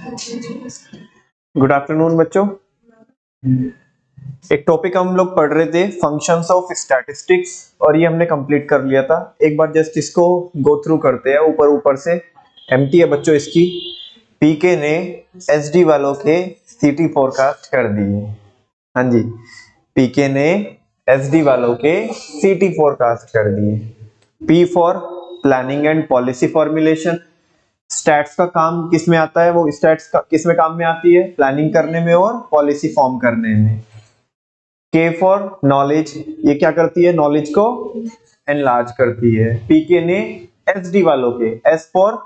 Good afternoon बच्चों। एक topic हम लोग पढ़ रहे थे फंक्शंस ऑफ स्टैटिस्टिक्स और ये हमने कंप्लीट कर लिया था। एक बार जस्ट इसको गो थ्रू करते हैं ऊपर ऊपर से। एमटी है बच्चों इसकी। पीके ने एसडी वालों के सीटी फोरकास्ट कर दिए। हाँ जी, पीके ने एसडी वालों के सीटी फोरकास्ट कर दिए। P for planning and policy formulation. Stats का काम किस में आता है? वो स्टैट्स का किस में काम में आती है? प्लानिंग करने में और पॉलिसी फॉर्म करने में। के फॉर नॉलेज, ये क्या करती है? नॉलेज को एनलार्ज करती है। पीके ने एसडी वालों के, S for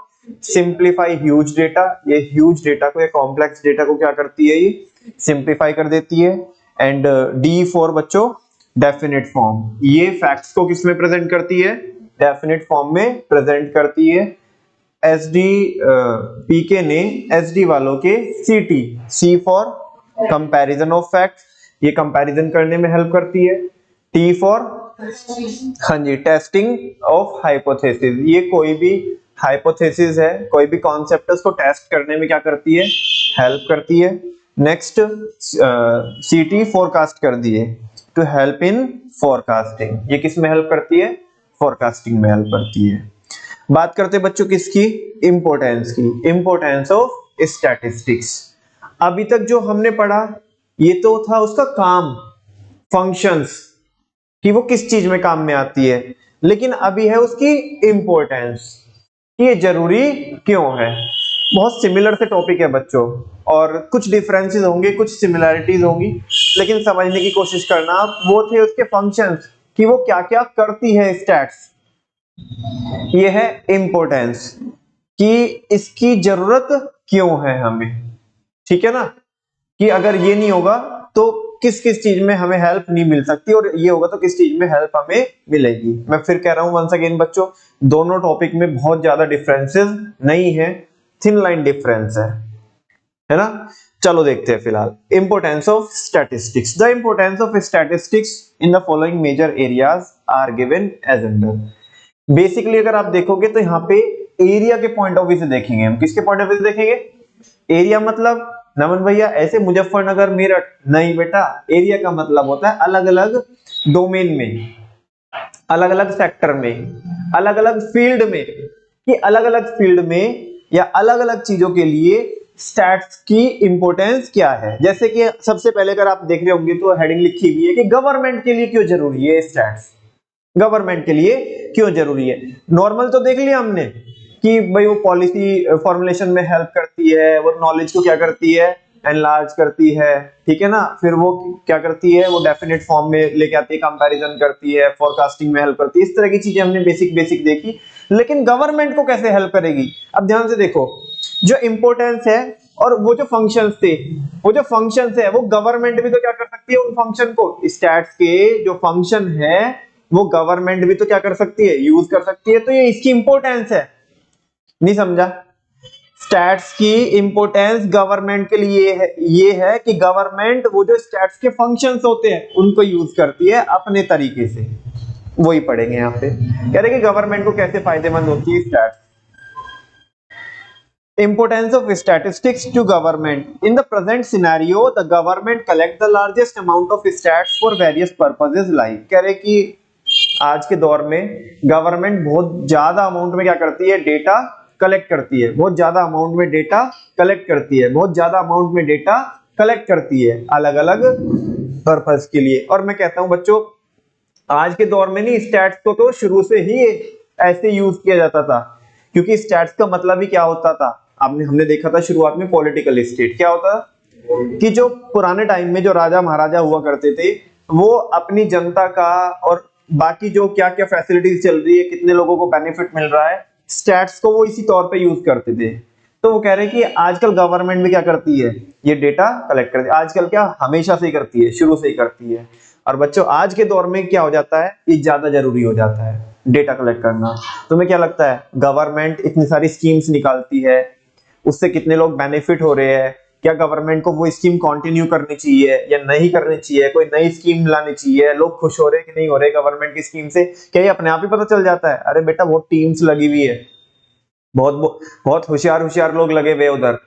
simplify huge data, ये ह्यूज डेटा को या कॉम्प्लेक्स डेटा को क्या करती है? ये सिंप्लीफाई कर देती है। एंड डी फॉर बच्चों डेफिनेट फॉर्म, ये फैक्ट्स को किस में प्रेजेंट करती है? डेफिनेट फॉर्म में प्रेजेंट करती है। एसडी पीके ने एसडी वालों के सीटी, सी फॉर कंपैरिजन ऑफ फैक्ट्स, ये कंपैरिजन करने में हेल्प करती है। टी फॉर, हाँ जी, टेस्टिंग ऑफ हाइपोथेसिस, ये कोई भी हाइपोथेसिस है, कोई भी कॉन्सेप्ट है, उसको टेस्ट करने में क्या करती है? हेल्प करती है। नेक्स्ट सीटी फोरकास्ट कर दिए, टू हेल्प इन फोरकास्टिंग, ये किस में हेल्प करती है? फोरकास्टिंग में हेल्प करती है। बात करते बच्चों किसकी? इंपोर्टेंस की, इंपोर्टेंस ऑफ स्टैटिस्टिक्स। अभी तक जो हमने पढ़ा ये तो था उसका काम, फंक्शंस, कि वो किस चीज में काम में आती है, लेकिन अभी है उसकी इंपोर्टेंस, ये जरूरी क्यों है। बहुत सिमिलर से टॉपिक है बच्चों, और कुछ डिफरेंसेस होंगे, कुछ सिमिलैरिटीज होंगी, लेकिन समझने की कोशिश करना आप। वो थे उसके फंक्शंस, कि वो क्या क्या करती है स्टैट्स। ये है इंपोर्टेंस, कि इसकी जरूरत क्यों है हमें, ठीक है ना, कि अगर ये नहीं होगा तो किस किस चीज में हमें हेल्प नहीं मिल सकती, और ये होगा तो किस चीज में हेल्प हमें मिलेगी। मैं फिर कह रहा हूं वंस अगेन बच्चों, दोनों टॉपिक में बहुत ज्यादा डिफरेंसेस नहीं है, थिन लाइन डिफरेंस है ना। चलो देखते हैं फिलहाल importance of statistics. The importance of statistics in the following major areas are given as under. Basically अगर आप देखोगे तो यहाँ पे एरिया के पॉइंट ऑफ व्यू से देखेंगे हम। किसके पॉइंट ऑफ व्यू से देखेंगे? एरिया मतलब नमन भैया ऐसे मुजफ्फरनगर मेरठ नहीं बेटा, एरिया का मतलब होता है अलग अलग डोमेन में, अलग अलग सेक्टर में, अलग अलग फील्ड में, कि अलग अलग फील्ड में या अलग अलग चीजों के लिए स्टैट्स की इंपॉर्टेंस क्या है। जैसे कि सबसे पहले अगर आप देख रहे होंगे तो हेडिंग लिखी हुई है कि गवर्नमेंट के लिए क्यों जरूरी है स्टैट्स, गवर्नमेंट के लिए क्यों जरूरी है। नॉर्मल तो देख लिया हमने कि भाई वो पॉलिसी फॉर्मुलेशन में हेल्प करती है, वो नॉलेज को क्या करती है? एनलार्ज करती है, ठीक है ना। फिर वो क्या करती है? वो डेफिनेट फॉर्म में लेके आती है, कंपैरिजन करती है, फोरकास्टिंग में हेल्प करती है। इस तरह की चीजें हमने बेसिक बेसिक देखी, लेकिन गवर्नमेंट को कैसे हेल्प करेगी? अब ध्यान से देखो, जो इंपोर्टेंस है और वो जो फंक्शंस थे, वो जो फंक्शंस है वो गवर्नमेंट भी तो क्या कर सकती है उन फंक्शन को। स्टैट्स के जो फंक्शन है वो गवर्नमेंट भी तो क्या कर सकती है? यूज कर सकती है। तो ये इसकी इंपोर्टेंस है, नहीं समझा? स्टैट्स की इंपोर्टेंस गवर्नमेंट के लिए है, ये है कि गवर्नमेंट वो जो स्टैट्स के फंक्शंस होते हैं उनको यूज करती है अपने तरीके से। वही पढ़ेंगे यहाँ पे, कह रहे कि गवर्नमेंट को कैसे फायदेमंद होती है stats. Importance of statistics to government. In the present scenario, the government collect the largest amount of stats for various purposes like, कह रहे कि आज के दौर में गवर्नमेंट बहुत ज्यादा अमाउंट में क्या करती है? डेटा कलेक्ट करती है, बहुत ज्यादा अमाउंट में डेटा कलेक्ट करती है, बहुत ज्यादा अमाउंट में डेटा कलेक्ट करती है अलग अलग पर्पस के लिए। और मैं कहता हूं बच्चों, आज के दौर में नहीं, स्टैट्स को तो शुरू से ही ऐसे यूज किया जाता था, क्योंकि स्टैट्स का मतलब ही क्या होता था? हमने देखा था शुरुआत में, पॉलिटिकल स्टेट क्या होता था, कि जो पुराने टाइम में जो राजा महाराजा हुआ करते थे वो अपनी जनता का और बाकी जो क्या क्या फैसिलिटीज चल रही है, कितने लोगों को बेनिफिट मिल रहा है, स्टैट्स को वो इसी तौर पे यूज करते थे। तो वो कह रहे हैं कि आजकल गवर्नमेंट भी क्या करती है? ये डेटा कलेक्ट करती है। आजकल क्या, हमेशा से ही करती है, शुरू से ही करती है। और बच्चों आज के दौर में क्या हो जाता है? ये ज्यादा जरूरी हो जाता है डेटा कलेक्ट करना। तुम्हें क्या लगता है? गवर्नमेंट इतनी सारी स्कीम्स निकालती है, उससे कितने लोग बेनिफिट हो रहे हैं, क्या गवर्नमेंट को वो स्कीम कंटिन्यू करनी चाहिए या नहीं करनी चाहिए, कोई नई स्कीम लानी चाहिए, लोग खुश हो रहे कि नहीं हो रहे गवर्नमेंट की स्कीम से? क्या ये अपने आप ही पता चल जाता है? अरे बेटा बहुत टीम्स लगी हुई है, बहुत बहुत होशियार होशियार लोग लगे हुए उधर,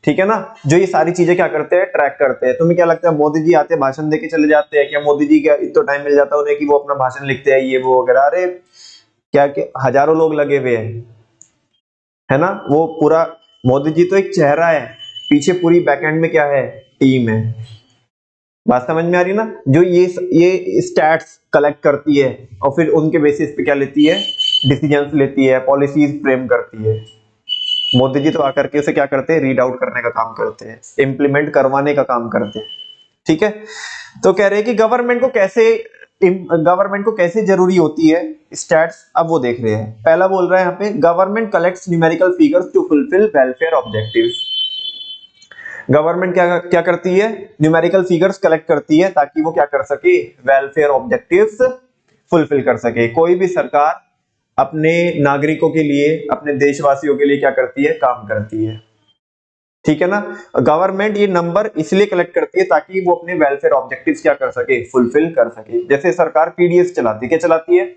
ठीक है ना, जो ये सारी चीजें क्या करते हैं, ट्रैक करते हैं। तुम्हें क्या लगता है मोदी जी आते हैं भाषण देके चले जाते हैं क्या? मोदी जी क्या इतना टाइम मिल जाता है उन्हें कि वो अपना भाषण लिखते हैं ये वो वगैरह? अरे क्या हजारों लोग लगे हुए हैं, है ना। वो पूरा मोदी जी तो एक चेहरा है, पीछे पूरी बैकएंड में क्या है, टीम है। बात समझ में आ रही है ना? जो ये स्टैट्स कलेक्ट करती है और फिर उनके बेसिस पे क्या लेती है, डिसीजंस लेती है, पॉलिसीज फ्रेम करती है। मोदी जी तो आकर के उसे क्या करते हैं, रीड आउट करने का काम करते हैं, इम्प्लीमेंट करवाने का काम करते हैं। ठीक है, तो कह रहे हैं कि गवर्नमेंट को कैसे जरूरी होती है स्टैट्स, अब वो देख रहे हैं। पहला बोल रहा है यहाँ पे, government collects numerical figures to fulfil welfare objectives. Government क्या क्या करती है, न्यूमेरिकल फिगर्स कलेक्ट करती है ताकि वो क्या कर सके, वेलफेयर ऑब्जेक्टिव्स फुलफिल कर सके। कोई भी सरकार अपने नागरिकों के लिए, अपने देशवासियों के लिए क्या करती है, काम करती है। ठीक है ना, गवर्नमेंट ये नंबर इसलिए कलेक्ट करती है ताकि वो अपने वेलफेयर ऑब्जेक्टिव्स क्या कर सके, फुलफिल कर सके। जैसे सरकार पीडीएस चलाती है, क्या चलाती है,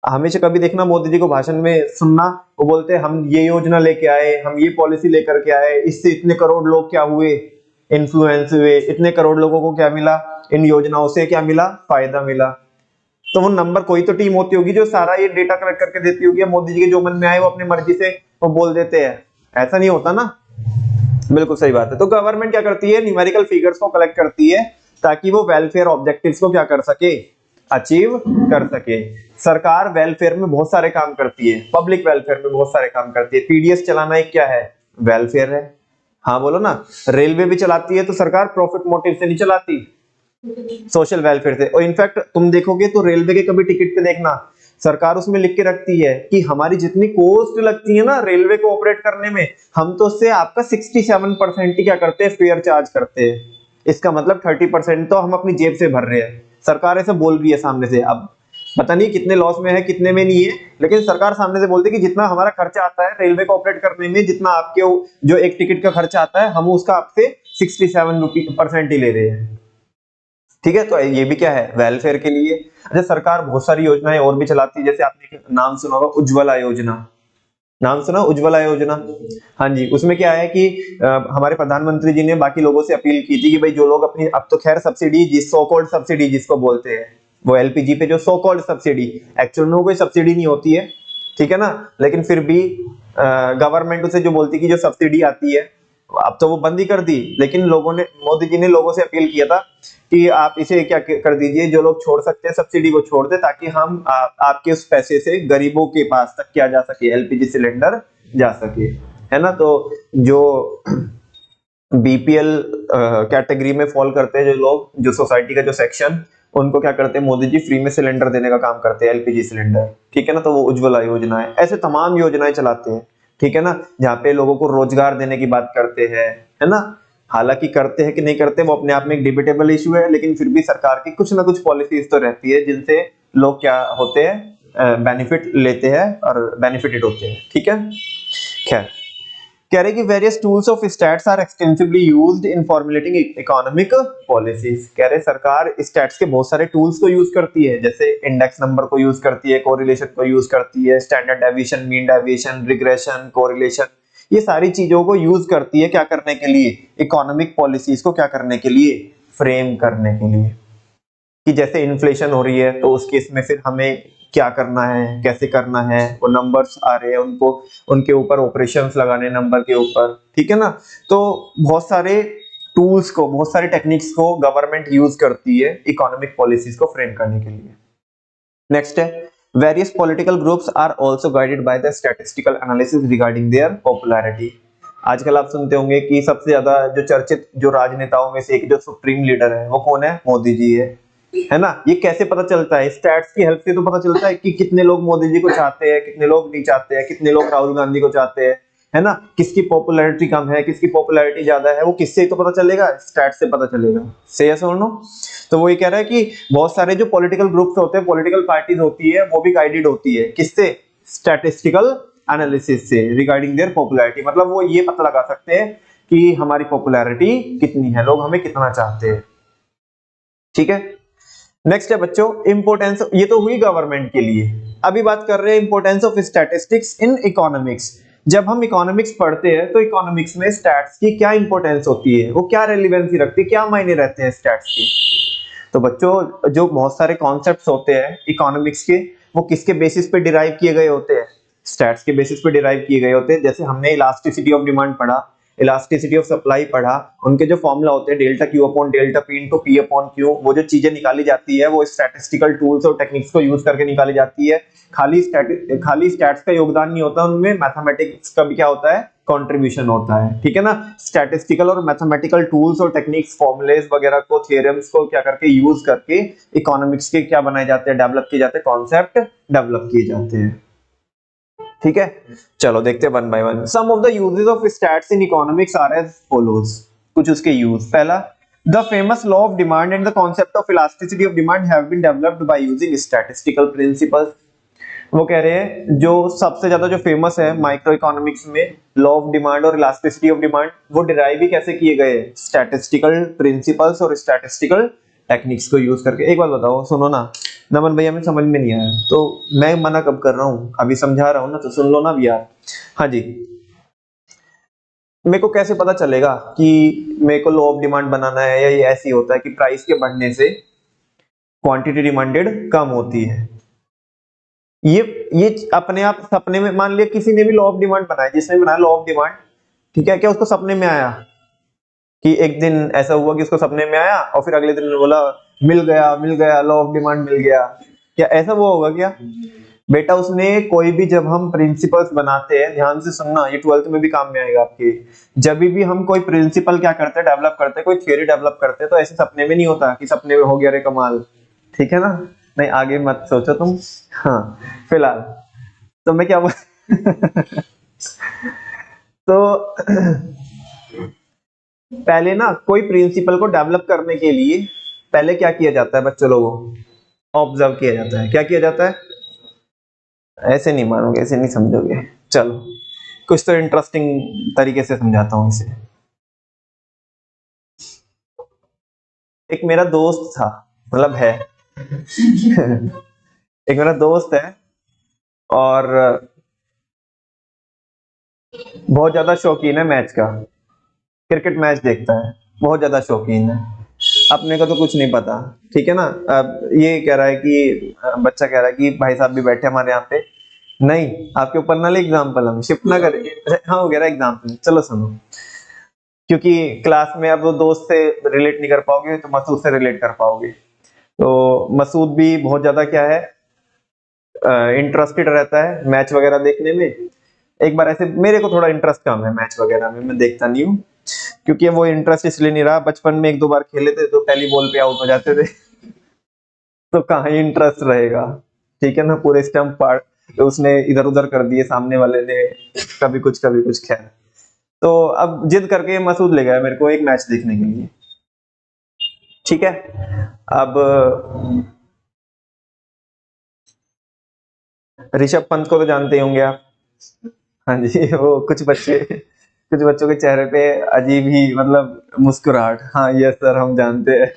हमेशा कभी देखना मोदी जी को भाषण में सुनना, वो बोलते हैं हम ये योजना लेके आए, हम ये पॉलिसी लेकर के आए, इससे इतने करोड़ लोग क्या हुए, इन्फ्लुएंस हुए, इतने करोड़ लोगों को क्या मिला, इन योजनाओं से क्या मिला, फायदा मिला। तो वो नंबर, कोई तो टीम होती होगी जो सारा ये डेटा कलेक्ट करके देती होगी। मोदी जी के जो मन में आए वो अपनी मर्जी से वो बोल देते हैं, ऐसा नहीं होता ना। बिल्कुल सही बात है। तो गवर्नमेंट क्या करती है, न्यूमेरिकल फिगर्स को कलेक्ट करती है ताकि वो वेलफेयर ऑब्जेक्टिव्स को क्या कर सके, अचीव कर सके। सरकार वेलफेयर में बहुत सारे काम करती है, पब्लिक वेलफेयर में बहुत सारे काम करती है। पीडीएस चलाना एक क्या है, वेलफेयर है। हाँ बोलो ना, रेलवे भी चलाती है तो सरकार प्रॉफिट मोटिव से नहीं चलाती, सोशल वेलफेयर से। और इनफैक्ट तुम देखोगे तो रेलवे के कभी टिकट पे देखना, सरकार उसमें लिख के रखती है कि हमारी जितनी कॉस्ट लगती है ना रेलवे को ऑपरेट करने में, हम तो उससे आपका 67% ही क्या करते हैं, फेयर चार्ज करते हैं। इसका मतलब 30% तो हम अपनी जेब से भर रहे हैं। सरकार ऐसे बोल रही है सामने से। अब पता नहीं कितने लॉस में है कितने में नहीं है, लेकिन सरकार सामने से बोलती है कि जितना हमारा खर्चा आता है रेलवे को ऑपरेट करने में, जितना आपके जो एक टिकट का खर्चा आता है, हम उसका आपसे 67% ही ले रहे हैं। ठीक है, तो ये भी क्या है, वेलफेयर के लिए। अच्छा, सरकार बहुत सारी योजनाएं और भी चलाती है। जैसे आपने नाम सुना होगा, उज्ज्वला योजना, नाम सुना उज्ज्वला योजना? हाँ जी, उसमें क्या है कि हमारे प्रधानमंत्री जी ने बाकी लोगों से अपील की थी कि भाई जो लोग अपनी, अब तो खैर सब्सिडी, जिस सो कॉल्ड सब्सिडी जिसको बोलते हैं, वो एलपीजी पे जो सो कॉल्ड सब्सिडी, एक्चुअल में वो कोई सब्सिडी नहीं होती है, ठीक है ना, लेकिन फिर भी गवर्नमेंट उसे जो बोलती है कि जो सब्सिडी आती है, अब तो वो बंद ही कर दी। लेकिन लोगों ने, मोदी जी ने लोगों से अपील किया था कि आप इसे क्या कर दीजिए, जो लोग छोड़ सकते हैं सब्सिडी वो छोड़ दे, ताकि हम आपके उस पैसे से गरीबों के पास तक क्या जा सके, एलपीजी सिलेंडर जा सके, है ना। तो जो बीपीएल कैटेगरी में फॉल करते हैं जो लोग, जो सोसाइटी का जो सेक्शन, उनको क्या करते हैं, मोदी जी फ्री में सिलेंडर देने का काम करते हैं, एलपीजी सिलेंडर। ठीक है ना, तो वो उज्ज्वला योजना है। ऐसे तमाम योजनाएं चलाते हैं, ठीक है ना, जहाँ पे लोगों को रोजगार देने की बात करते हैं, है ना। हालांकि करते हैं कि नहीं करते वो अपने आप में एक डिबेटेबल इशू है, लेकिन फिर भी सरकार की कुछ ना कुछ पॉलिसीज तो रहती है जिनसे लोग क्या होते हैं, बेनिफिट लेते हैं और बेनिफिटेड होते हैं। ठीक है, खैर कह रहे कि various tools of stats are extensively used in formulating economic policies. कह रहे सरकार स्टैट्स के बहुत सारे टूल्स को यूज करती है, जैसे इंडेक्स नंबर को यूज करती है, कोरिलेशन को यूज करती है, standard deviation, mean deviation, regression, correlation, ये सारी चीजों को यूज करती है क्या करने के लिए, इकोनॉमिक पॉलिसीज को क्या करने के लिए, फ्रेम करने के लिए। कि जैसे इन्फ्लेशन हो रही है तो उस केस में फिर हमें क्या करना है, कैसे करना है, वो नंबर्स आ रहे हैं, उनको उनके ऊपर ऑपरेशंस लगाने नंबर के ऊपर, ठीक है ना। तो बहुत सारे टूल्स को, बहुत सारे टेक्निक्स को गवर्नमेंट यूज करती है इकोनॉमिक पॉलिसीज को फ्रेम करने के लिए। नेक्स्ट है, various political groups are also guided by the statistical analysis regarding their popularity. आजकल आप सुनते होंगे कि सबसे ज्यादा जो चर्चित जो राजनेताओं में से एक जो सुप्रीम लीडर है वो कौन है, मोदी जी है ना। ये कैसे पता चलता है, स्टैट्स की हेल्प से तो पता चलता है कि कितने लोग मोदी जी को चाहते हैं, कितने लोग नहीं चाहते हैं, कितने लोग राहुल गांधी को चाहते हैं, है ना। किसकी पॉपुलैरिटी कम है, किसकी पॉपुलैरिटी ज्यादा है, वो किससे तो पता चलेगा, स्टैट्स से पता चलेगा। से यस और नो? तो वो ये कह रहा है कि बहुत सारे जो पॉलिटिकल ग्रुप्स होते हैं, पॉलिटिकल पार्टीज होती है, वो भी गाइडेड होती है किससे, स्टैटिस्टिकल एनालिसिस से रिगार्डिंग देयर पॉपुलैरिटी। मतलब वो ये पता लगा सकते हैं कि हमारी पॉपुलैरिटी कितनी है, लोग हमें कितना चाहते हैं। ठीक है, नेक्स्ट है बच्चों इंपोर्टेंस, ये तो हुई गवर्नमेंट के लिए। अभी बात कर रहे हैं importance of statistics in economics. जब हम इकोनॉमिक्स पढ़ते हैं तो इकोनॉमिक्स में स्टैट्स की क्या इंपॉर्टेंस होती है, वो क्या रेलिवेंसी रखती है, क्या मायने रहते हैं स्टैट्स के। तो बच्चों जो बहुत सारे कॉन्सेप्ट्स होते हैं इकोनॉमिक्स के, वो किसके बेसिस पे डिराइव किए गए होते हैं, स्टैट्स के बेसिस पे डिराइव किए गए होते हैं। जैसे हमने इलास्टिसिटी ऑफ डिमांड पढ़ा, इलास्टिसिटी ऑफ सप्लाई पढ़ा, उनके जो फॉर्मूला होते हैं delta Q upon delta P into P upon Q, वो जो चीजें निकाली जाती है वो स्टैटिस्टिकल टूल्स और टेक्निक्स को यूज करके निकाली जाती है। खाली स्टैट्स का योगदान नहीं होता उनमें, मैथमेटिक्स का भी क्या होता है, कंट्रीब्यूशन होता है, ठीक है ना। स्टैटिस्टिकल और मैथमेटिकल टूल्स और टेक्निक्स, फॉर्मुलेस वगैरह को, थ्योरम्स को क्या करके यूज करके इकोनॉमिक्स के क्या बनाए जाते हैं, डेवलप किए जाते हैं, कॉन्सेप्ट डेवलप किए जाते हैं, ठीक है। चलो देखते हैं one by one. Some of the uses of stats in economics are as follows. कुछ उसके यूज, पहला, the famous law of demand and the concept of elasticity of demand have been developed by using statistical principles. वो कह रहे हैं जो सबसे ज्यादा जो फेमस है माइक्रो इकोनॉमिक्स में, लॉ ऑफ डिमांड और इलास्टिसिटी ऑफ डिमांड, वो डिराइव भी कैसे किए गए, स्टैटिस्टिकल प्रिंसिपल्स और स्टैटिस्टिकल टेक्निक्स को यूज करके। एक बात बताओ, सुनो ना, नमन भैया में समझ में नहीं आया तो मैं मना कब कर रहा हूँ, अभी समझा रहा हूँ ना, तो सुन लो ना भैया। हाँ जी, मेरे को कैसे पता चलेगा कि मेरे को लॉ ऑफ डिमांड बनाना है, या ये ऐसी होता है कि प्राइस के बढ़ने से क्वांटिटी डिमांडेड कम होती है। ये अपने आप सपने में, मान लिया किसी ने भी लॉ ऑफ डिमांड बनाया, जिसने बनाया लॉ ऑफ डिमांड, ठीक है, क्या उसको सपने में आया कि एक दिन ऐसा हुआ कि उसको सपने में आया और फिर अगले दिन बोला मिल गया लॉ ऑफ डिमांड मिल गया, क्या ऐसा वो होगा क्या? बेटा उसने कोई भी, जब हम प्रिंसिपल्स बनाते हैं, ध्यान से सुनना, ये 12th में भी काम में आएगा आपके, जब भी हम कोई प्रिंसिपल क्या करते हैं, डेवलप करते हैं, कोई थ्योरी डेवलप करते हैं, तो ऐसे सपने में नहीं होता कि सपने में हो गया रे कमाल, ठीक है ना। नहीं आगे मत सोचो तुम। हाँ फिलहाल तो मैं क्या बोल तो पहले ना कोई प्रिंसिपल को डेवलप करने के लिए पहले क्या किया जाता है बच्चों लोगों, ऑब्जर्व किया जाता है। क्या किया जाता है? ऐसे नहीं मानोगे, ऐसे नहीं समझोगे, चलो कुछ तो इंटरेस्टिंग तरीके से समझाता हूं इसे। एक मेरा दोस्त था, मतलब है एक मेरा दोस्त है और बहुत ज्यादा शौकीन है मैच का, क्रिकेट मैच देखता है, बहुत ज्यादा शौकीन है। अपने को तो कुछ नहीं पता, ठीक है ना। अब ये कह रहा है कि बच्चा कह रहा है कि भाई साहब भी बैठे हमारे यहाँ पे, नहीं आपके ऊपर ना ले एग्जाम्पल, हम शिफ्ट ना करें। हाँ वो कह रहा है एग्जाम्पल, चलो सुनो, क्योंकि क्लास में अब वो दोस्त से रिलेट नहीं कर पाओगे तो मसूद से रिलेट कर पाओगे। तो मसूद भी बहुत ज्यादा क्या है, इंटरेस्टेड रहता है मैच वगैरह देखने में। एक बार ऐसे, मेरे को थोड़ा इंटरेस्ट कम है मैच वगैरह में, मैं देखता नहीं हूँ, क्योंकि वो इंटरेस्ट इसलिए नहीं रहा, बचपन में एक दो बार खेले थे तो पहली बॉल पे आउट हो जाते थे तो कहाँ ही इंटरेस्ट रहेगा, ठीक है ना। पूरे स्टंप पार उसने इधर उधर कर दिए सामने वाले ने, कभी कुछ खैर। तो अब जिद करके मसूद ले गया मेरे को एक मैच देखने के लिए, ठीक है। अब ऋषभ पंत को तो जानते ही होंगे आप, हाँ जी वो कुछ बच्चों के चेहरे पे अजीब ही मतलब मुस्कुराहट, हाँ यस सर हम जानते हैं,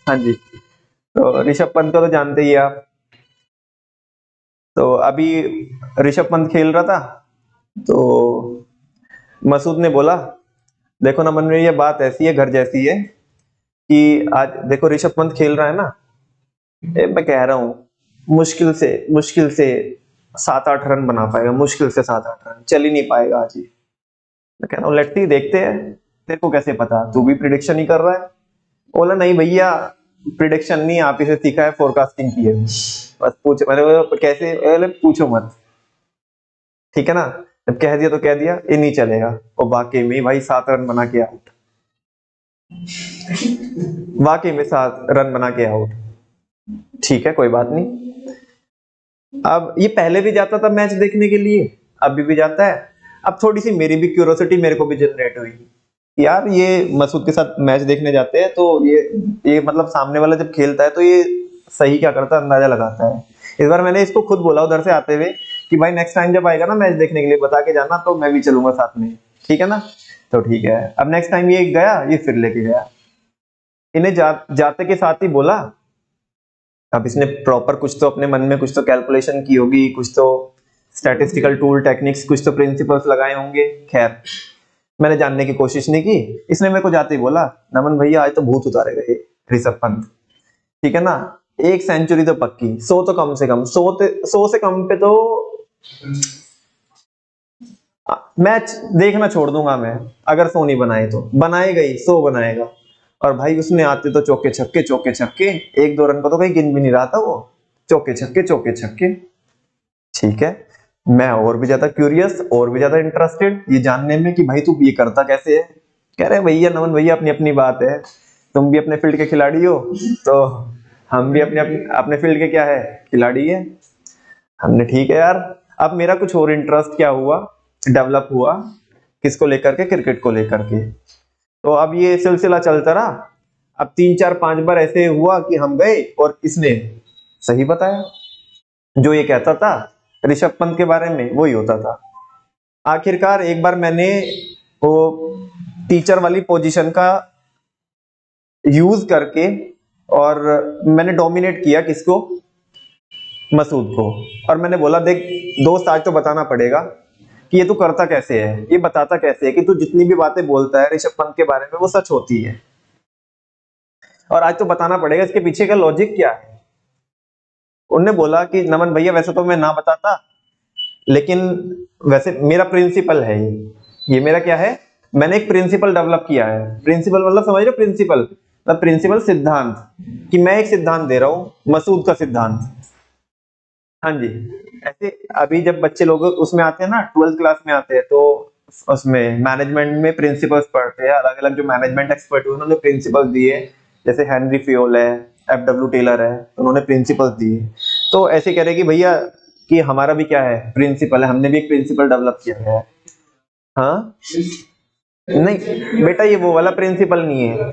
हाँ जी। तो ऋषभ पंत को तो जानते ही आप। तो अभी ऋषभ पंत खेल रहा था, तो मसूद ने बोला देखो ना मन में, ये बात ऐसी है घर जैसी है कि आज देखो ऋषभ पंत खेल रहा है ना, मैं कह रहा हूँ मुश्किल से 7-8 रन बना पाएगा, मुश्किल से 7-8 रन, चल ही नहीं पाएगा आज ही। मैं कह रहा हूँ लेट्स सी, देखते हैं, तेरे को कैसे पता, तू भी प्रिडिक्शन ही कर रहा है। बोला नहीं भैया, प्रिडिक्शन नहीं, आप इसे सीखा है, फोरकास्टिंग की है, बस पूछ, मैंने बोला, कैसे, बोले पूछो मत, ठीक है ना। जब कह दिया तो कह दिया, ये नहीं चलेगा। और वाकई में भाई 7 रन बना के आउट, वाकई में 7 रन बना के आउट, ठीक है कोई बात नहीं। अब ये पहले भी जाता था मैच देखने के लिए, अभी भी जाता है। अब थोड़ी सी मेरी भी क्यूरोसिटी मेरे को भी जनरेट हुई, यार ये मसूद के साथ मैच देखने जाते हैं तो ये मतलब सामने वाला जब खेलता है तो ये सही क्या करता है, अंदाजा लगाता है। इस बार मैंने इसको खुद बोला उधर से आते हुए कि भाई नेक्स्ट टाइम जब आएगा ना मैच देखने के लिए बता के जाना, तो मैं भी चलूंगा साथ में, ठीक है ना। तो ठीक है, अब नेक्स्ट टाइम ये गया, ये फिर लेके गया, इन्हें जाते के साथ ही बोला। अब इसने प्रॉपर कुछ तो अपने मन में कुछ तो कैलकुलेशन की होगी, कुछ तो स्टैटिस्टिकल टूल टेक्निक्स, कुछ तो प्रिंसिपल्स लगाए होंगे। खैर मैंने जानने की कोशिश नहीं की, इसने मेरे को जाते ही बोला नमन भैया आज तो भूत उतारेगा ये ऋषभ पंत, ठीक है ना, 1 सेंचुरी तो पक्की, 100 तो कम से कम, 100 से कम पे तो मैच देखना छोड़ दूंगा मैं, अगर 100 नहीं बनाए तो, बनाएगा ही 100 बनाएगा। और भाई उसने आते तो चौके छक्के चौके छक्के, 1-2 रन को तो कहीं गिन भी नहीं रहा था वो, चौके छक्के चौके छक्के। ठीक है, मैं और भी ज्यादा क्यूरियस, और भी ज्यादा इंटरेस्टेड ये जानने में कि भाई तू ये करता कैसे है। कह रहे भैया नमन भैया अपनी अपनी बात है, तुम भी अपने फील्ड के खिलाड़ी हो तो हम भी अपने फील्ड के क्या है, खिलाड़ी है। हमने ठीक है यार। अब मेरा कुछ और इंटरेस्ट क्या हुआ, डेवलप हुआ, किसको लेकर के, क्रिकेट को लेकर के। तो अब ये सिलसिला चलता रहा। अब 3-4-5 बार ऐसे हुआ कि हम गए और इसने सही बताया, जो ये कहता था ऋषभ पंत के बारे में वही होता था। आखिरकार एक बार मैंने वो टीचर वाली पोजीशन का यूज करके और मैंने डोमिनेट किया किसको, मसूद को। और मैंने बोला देख दोस्त आज तो बताना पड़ेगा कि ये तू करता कैसे है, ये बताता कैसे है कि तू जितनी भी बातें बोलता है ऋषभ पंत के बारे में वो सच होती है, और आज तो बताना पड़ेगा इसके पीछे का लॉजिक क्या है। उन्होंने बोला कि नमन भैया वैसे तो मैं ना बताता, लेकिन वैसे मेरा प्रिंसिपल है ये मेरा क्या है, मैंने एक प्रिंसिपल डेवलप किया है। प्रिंसिपल मतलब समझ रहे हो, प्रिंसिपल मतलब प्रिंसिपल सिद्धांत, कि मैं एक सिद्धांत दे रहा हूं, मसूद का सिद्धांत। हाँ जी, ऐसे अभी जब बच्चे लोग उसमें आते हैं ना, 12th क्लास में आते हैं, तो उसमें मैनेजमेंट में प्रिंसिपल्स पढ़ते हैं, अलग अलग जो मैनेजमेंट एक्सपर्ट हुए उन्होंने प्रिंसिपल्स दिए, जैसे हेनरी फियोल है, FW टेलर है, उन्होंने प्रिंसिपल्स दिए। तो ऐसे कह रहे कि भैया कि हमारा भी क्या है, प्रिंसिपल है, हमने भी एक प्रिंसिपल डेवलप किया है। हाँ नहीं बेटा, ये वो वाला प्रिंसिपल नहीं है,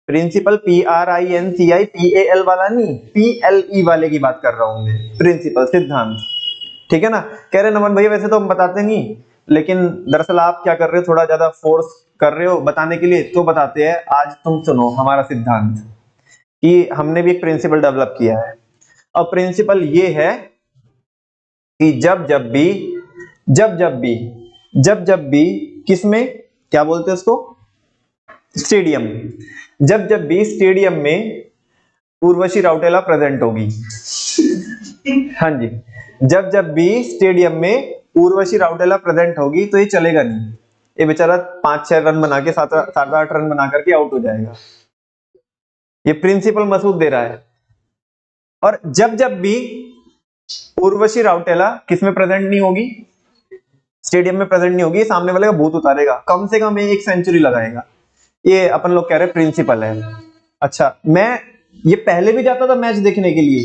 प्रिंसिपल PRINCIPAL वाला नहीं, PLE वाले की बात कर रहा हूं मैं, प्रिंसिपल सिद्धांत। ठीक है ना। कह रहे नमन भैया वैसे तो हम बताते नहीं, लेकिन दरअसल आप क्या कर रहे हो, थोड़ा ज्यादा फोर्स कर रहे हो बताने के लिए, तो बताते हैं। आज तुम सुनो हमारा सिद्धांत, कि हमने भी एक प्रिंसिपल डेवलप किया है। और प्रिंसिपल ये है कि जब जब भी किसमें, क्या बोलते हैं उसको, स्टेडियम, जब भी स्टेडियम में उर्वशी राउटेला प्रेजेंट होगी, हाँ जी, जब भी स्टेडियम में उर्वशी राउटेला प्रेजेंट होगी तो ये चलेगा नहीं, ये बेचारा 5-6 रन बना के 7-8 रन बना करके आउट हो जाएगा। ये प्रिंसिपल मसूद दे रहा है। और जब भी उर्वशी राउटेला किस में प्रेजेंट नहीं होगी, स्टेडियम में प्रेजेंट नहीं होगी, सामने वाले का भूत उतारेगा, कम से कम 1 सेंचुरी लगाएगा। ये अपन लोग कह रहे प्रिंसिपल है। अच्छा, मैं ये पहले भी जाता था मैच देखने के लिए,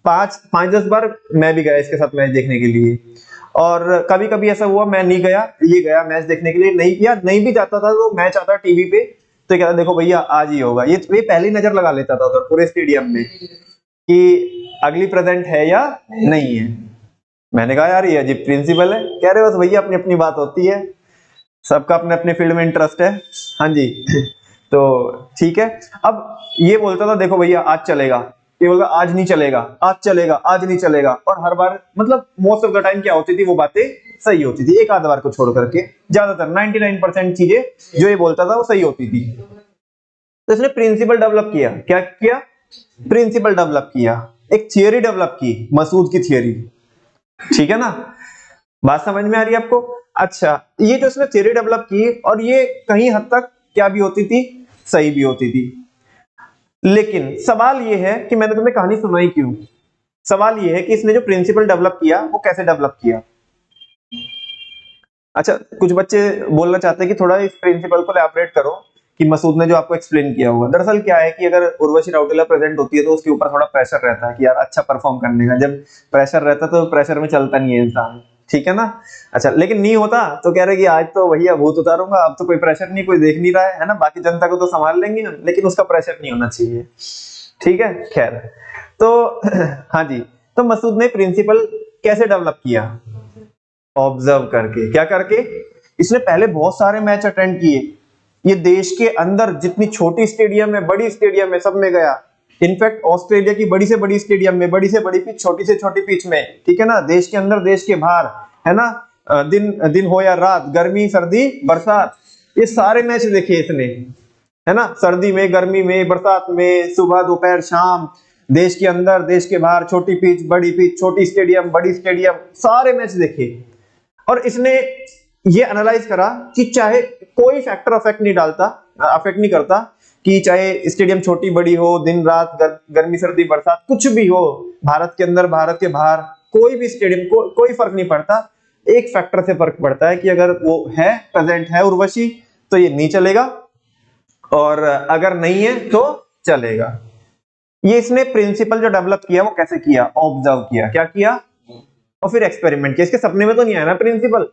5-10 बार मैं भी गया इसके साथ मैच देखने के लिए। और कभी कभी ऐसा हुआ मैं नहीं गया, ये गया मैच देखने के लिए, नहीं या नहीं भी जाता था तो मैच आता टीवी पे तो कहता देखो भैया आज ही होगा, ये पहली नजर लगा लेता था उधर पूरे स्टेडियम में कि अगली प्रेजेंट है या नहीं है। मैंने कहा यार ये अजीब प्रिंसिपल है। कह रहे बस भैया अपनी अपनी बात होती है, सबका अपने अपने फील्ड में इंटरेस्ट है। हाँ जी तो ठीक है। अब ये बोलता था देखो भैया आज चलेगा, ये बोलता आज नहीं चलेगा, आज चलेगा, आज नहीं चलेगा। और हर बार मतलब मोस्ट ऑफ द टाइम क्या होती थी, वो बातें सही होती थी, एक आध बार को छोड़ करके ज्यादातर 99% चीजें जो ये बोलता था वो सही होती थी। तो इसने प्रिंसिपल डेवलप किया, क्या किया, प्रिंसिपल डेवलप किया, एक थियोरी डेवलप की, मसूद की थियोरी। ठीक है ना, बात समझ में आ रही है आपको। अच्छा, ये जो इसने थियोरी डेवलप की और ये कहीं हद तक क्या भी होती थी, सही भी होती थी। लेकिन सवाल ये है कि मैंने तुम्हें कहानी सुनाई क्यों, सवाल ये है कि इसने जो प्रिंसिपल डेवलप किया वो कैसे डेवलप किया। अच्छा, कुछ बच्चे बोलना चाहते हैं कि थोड़ा इस प्रिंसिपल को एलैबोरेट करो कि मसूद ने जो आपको एक्सप्लेन किया होगा। दरअसल क्या है कि अगर उर्वशी राउटेला प्रेजेंट होती है तो उसके ऊपर थोड़ा प्रेशर रहता है कि यार अच्छा परफॉर्म करने का, जब प्रेशर रहता है तो प्रेशर में चलता नहीं है इंसान। ठीक है ना। अच्छा, लेकिन नहीं होता तो कह रहे कि आज तो भैया भूत उतारूंगा, अब तो कोई प्रेशर नहीं, कोई देख नहीं रहा है ना, बाकी जनता को तो संभाल लेंगे हम, लेकिन उसका प्रेशर नहीं होना चाहिए। ठीक है, खैर तो हाँ जी, तो मसूद ने प्रिंसिपल कैसे डेवलप किया, ऑब्जर्व करके। क्या करके, इसने पहले बहुत सारे मैच अटेंड किए, ये देश के अंदर जितनी छोटी स्टेडियम है, बड़ी स्टेडियम है, सब में गया, इनफैक्ट ऑस्ट्रेलिया की बड़ी से बड़ी स्टेडियम में बड़ी से बड़ी पिच, छोटी से छोटी पिच में, ठीक है ना, देश के अंदर देश के बाहर, है ना, दिन दिन हो या रात, गर्मी सर्दी बरसात, ये सारे मैच देखे इसने, है ना, सर्दी में, गर्मी में, बरसात में, सुबह दोपहर शाम, देश के अंदर देश के बाहर, छोटी पिच बड़ी पिच, छोटी स्टेडियम बड़ी स्टेडियम, सारे मैच देखे। और इसने ये एनालाइज करा कि चाहे कोई फैक्टर अफेक्ट नहीं करता कि चाहे स्टेडियम छोटी बड़ी हो, दिन रात, गर्मी सर्दी बरसात, कुछ भी हो, भारत के अंदर भारत के बाहर, कोई भी स्टेडियम को कोई फर्क नहीं पड़ता। एक फैक्टर से फर्क पड़ता है कि अगर वो है, प्रेजेंट है उर्वशी, तो ये नहीं चलेगा, और अगर नहीं है तो चलेगा। ये इसने प्रिंसिपल जो डेवलप किया वो कैसे किया? ऑब्जर्व किया। क्या किया? और फिर एक्सपेरिमेंट किया। इसके सपने में तो नहीं आया ना प्रिंसिपल?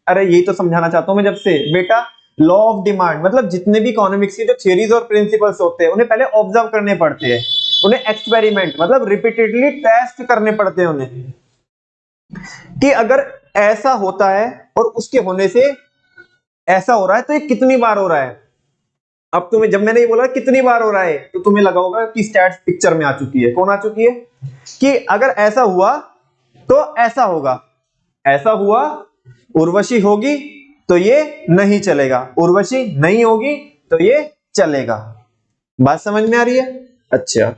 अरे यही तो समझाना चाहता हूं मैं जब से बेटा। लॉ ऑफ डिमांड मतलब जितने भी इकोनॉमिक्स की जो थ्योरीज और प्रिंसिपल्स होते हैं उन्हें पहले ऑब्जर्व करने पड़ते हैं, उन्हें एक्सपेरिमेंट मतलब रिपीटेडली टेस्ट करने पड़ते हैं उन्हें, कि अगर ऐसा होता है और उसके होने से ऐसा हो रहा है तो ये कितनी बार हो रहा है। अब तुम्हें जब मैंने ये बोला कितनी बार हो रहा है तो तुम्हें लगा होगा कि स्टैट्स पिक्चर में आ चुकी है। कौन आ चुकी है? कि अगर ऐसा हुआ तो ऐसा होगा, ऐसा हुआ उर्वशी होगी तो ये नहीं चलेगा, उर्वशी नहीं होगी तो ये चलेगा। बात समझ में आ रही है? अच्छा,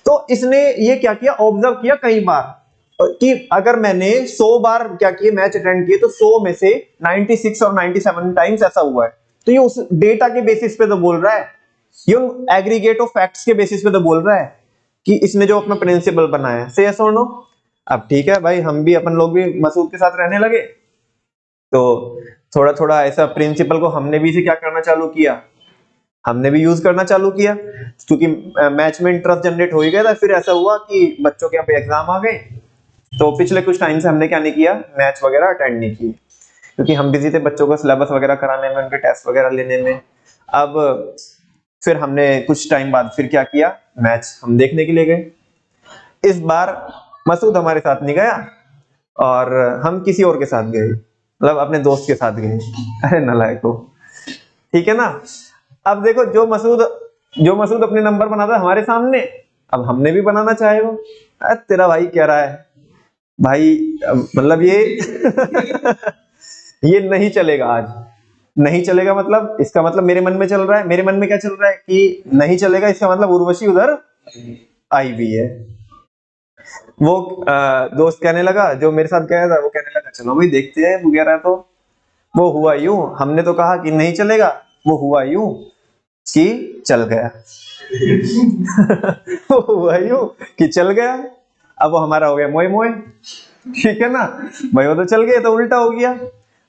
तो इसने ये क्या किया? ऑब्जर्व किया कई बार कि अगर मैंने 100 बार क्या किए मैच अटेंड किए तो 100 में से 96 और 97 टाइम्स ऐसा हुआ है। तो ये उस डेटा के बेसिस पे तो बोल रहा है, ये एग्रीगेट ऑफ फैक्ट्स के बेसिस पे तो बोल रहा है कि इसने जो अपना प्रिंसिपल बनाया है। से यस और नो? अब ठीक है भाई, हम भी अपन लोग भी मसूद के साथ रहने लगे तो थोड़ा थोड़ा ऐसा प्रिंसिपल को हमने भी इसे क्या करना चालू किया, हमने भी यूज करना चालू किया, क्योंकि मैच में इंटरेस्ट जनरेट हो ही गया था। फिर ऐसा हुआ कि बच्चों के यहाँ पे एग्जाम आ गए तो पिछले कुछ टाइम से हमने क्या नहीं किया, मैच वगैरह अटेंड नहीं किए, क्योंकि हम बिजी थे बच्चों को सिलेबस वगैरह कराने में, उनके टेस्ट वगैरह लेने में। अब फिर हमने कुछ टाइम बाद फिर क्या किया, मैच हम देखने के लिए गए। इस बार मसूद हमारे साथ नहीं गया और हम किसी और के साथ गए, मतलब अपने दोस्त के साथ गए। अरे नालायको, ठीक है ना। अब देखो जो मसूद अपने नंबर बनाता है हमारे सामने, अब हमने भी बनाना चाहे वो, तेरा भाई कह रहा है भाई मतलब ये ये नहीं चलेगा आज, नहीं चलेगा मतलब इसका मतलब मेरे मन में चल रहा है, मेरे मन में क्या चल रहा है कि नहीं चलेगा, इसका मतलब उर्वशी उधर आई हुई है। वो दोस्त कहने लगा, जो मेरे साथ गया था, वो कहने लगा चलो भाई देखते हैं वगैरह। तो वो हुआ यूं, हमने तो कहा कि नहीं चलेगा, वो हुआ यूं कि चल गया वो हुआ यूं कि चल गया। अब वो हमारा हो गया मोए मोए, ठीक है ना भाई, वो तो चल गए तो उल्टा हो गया।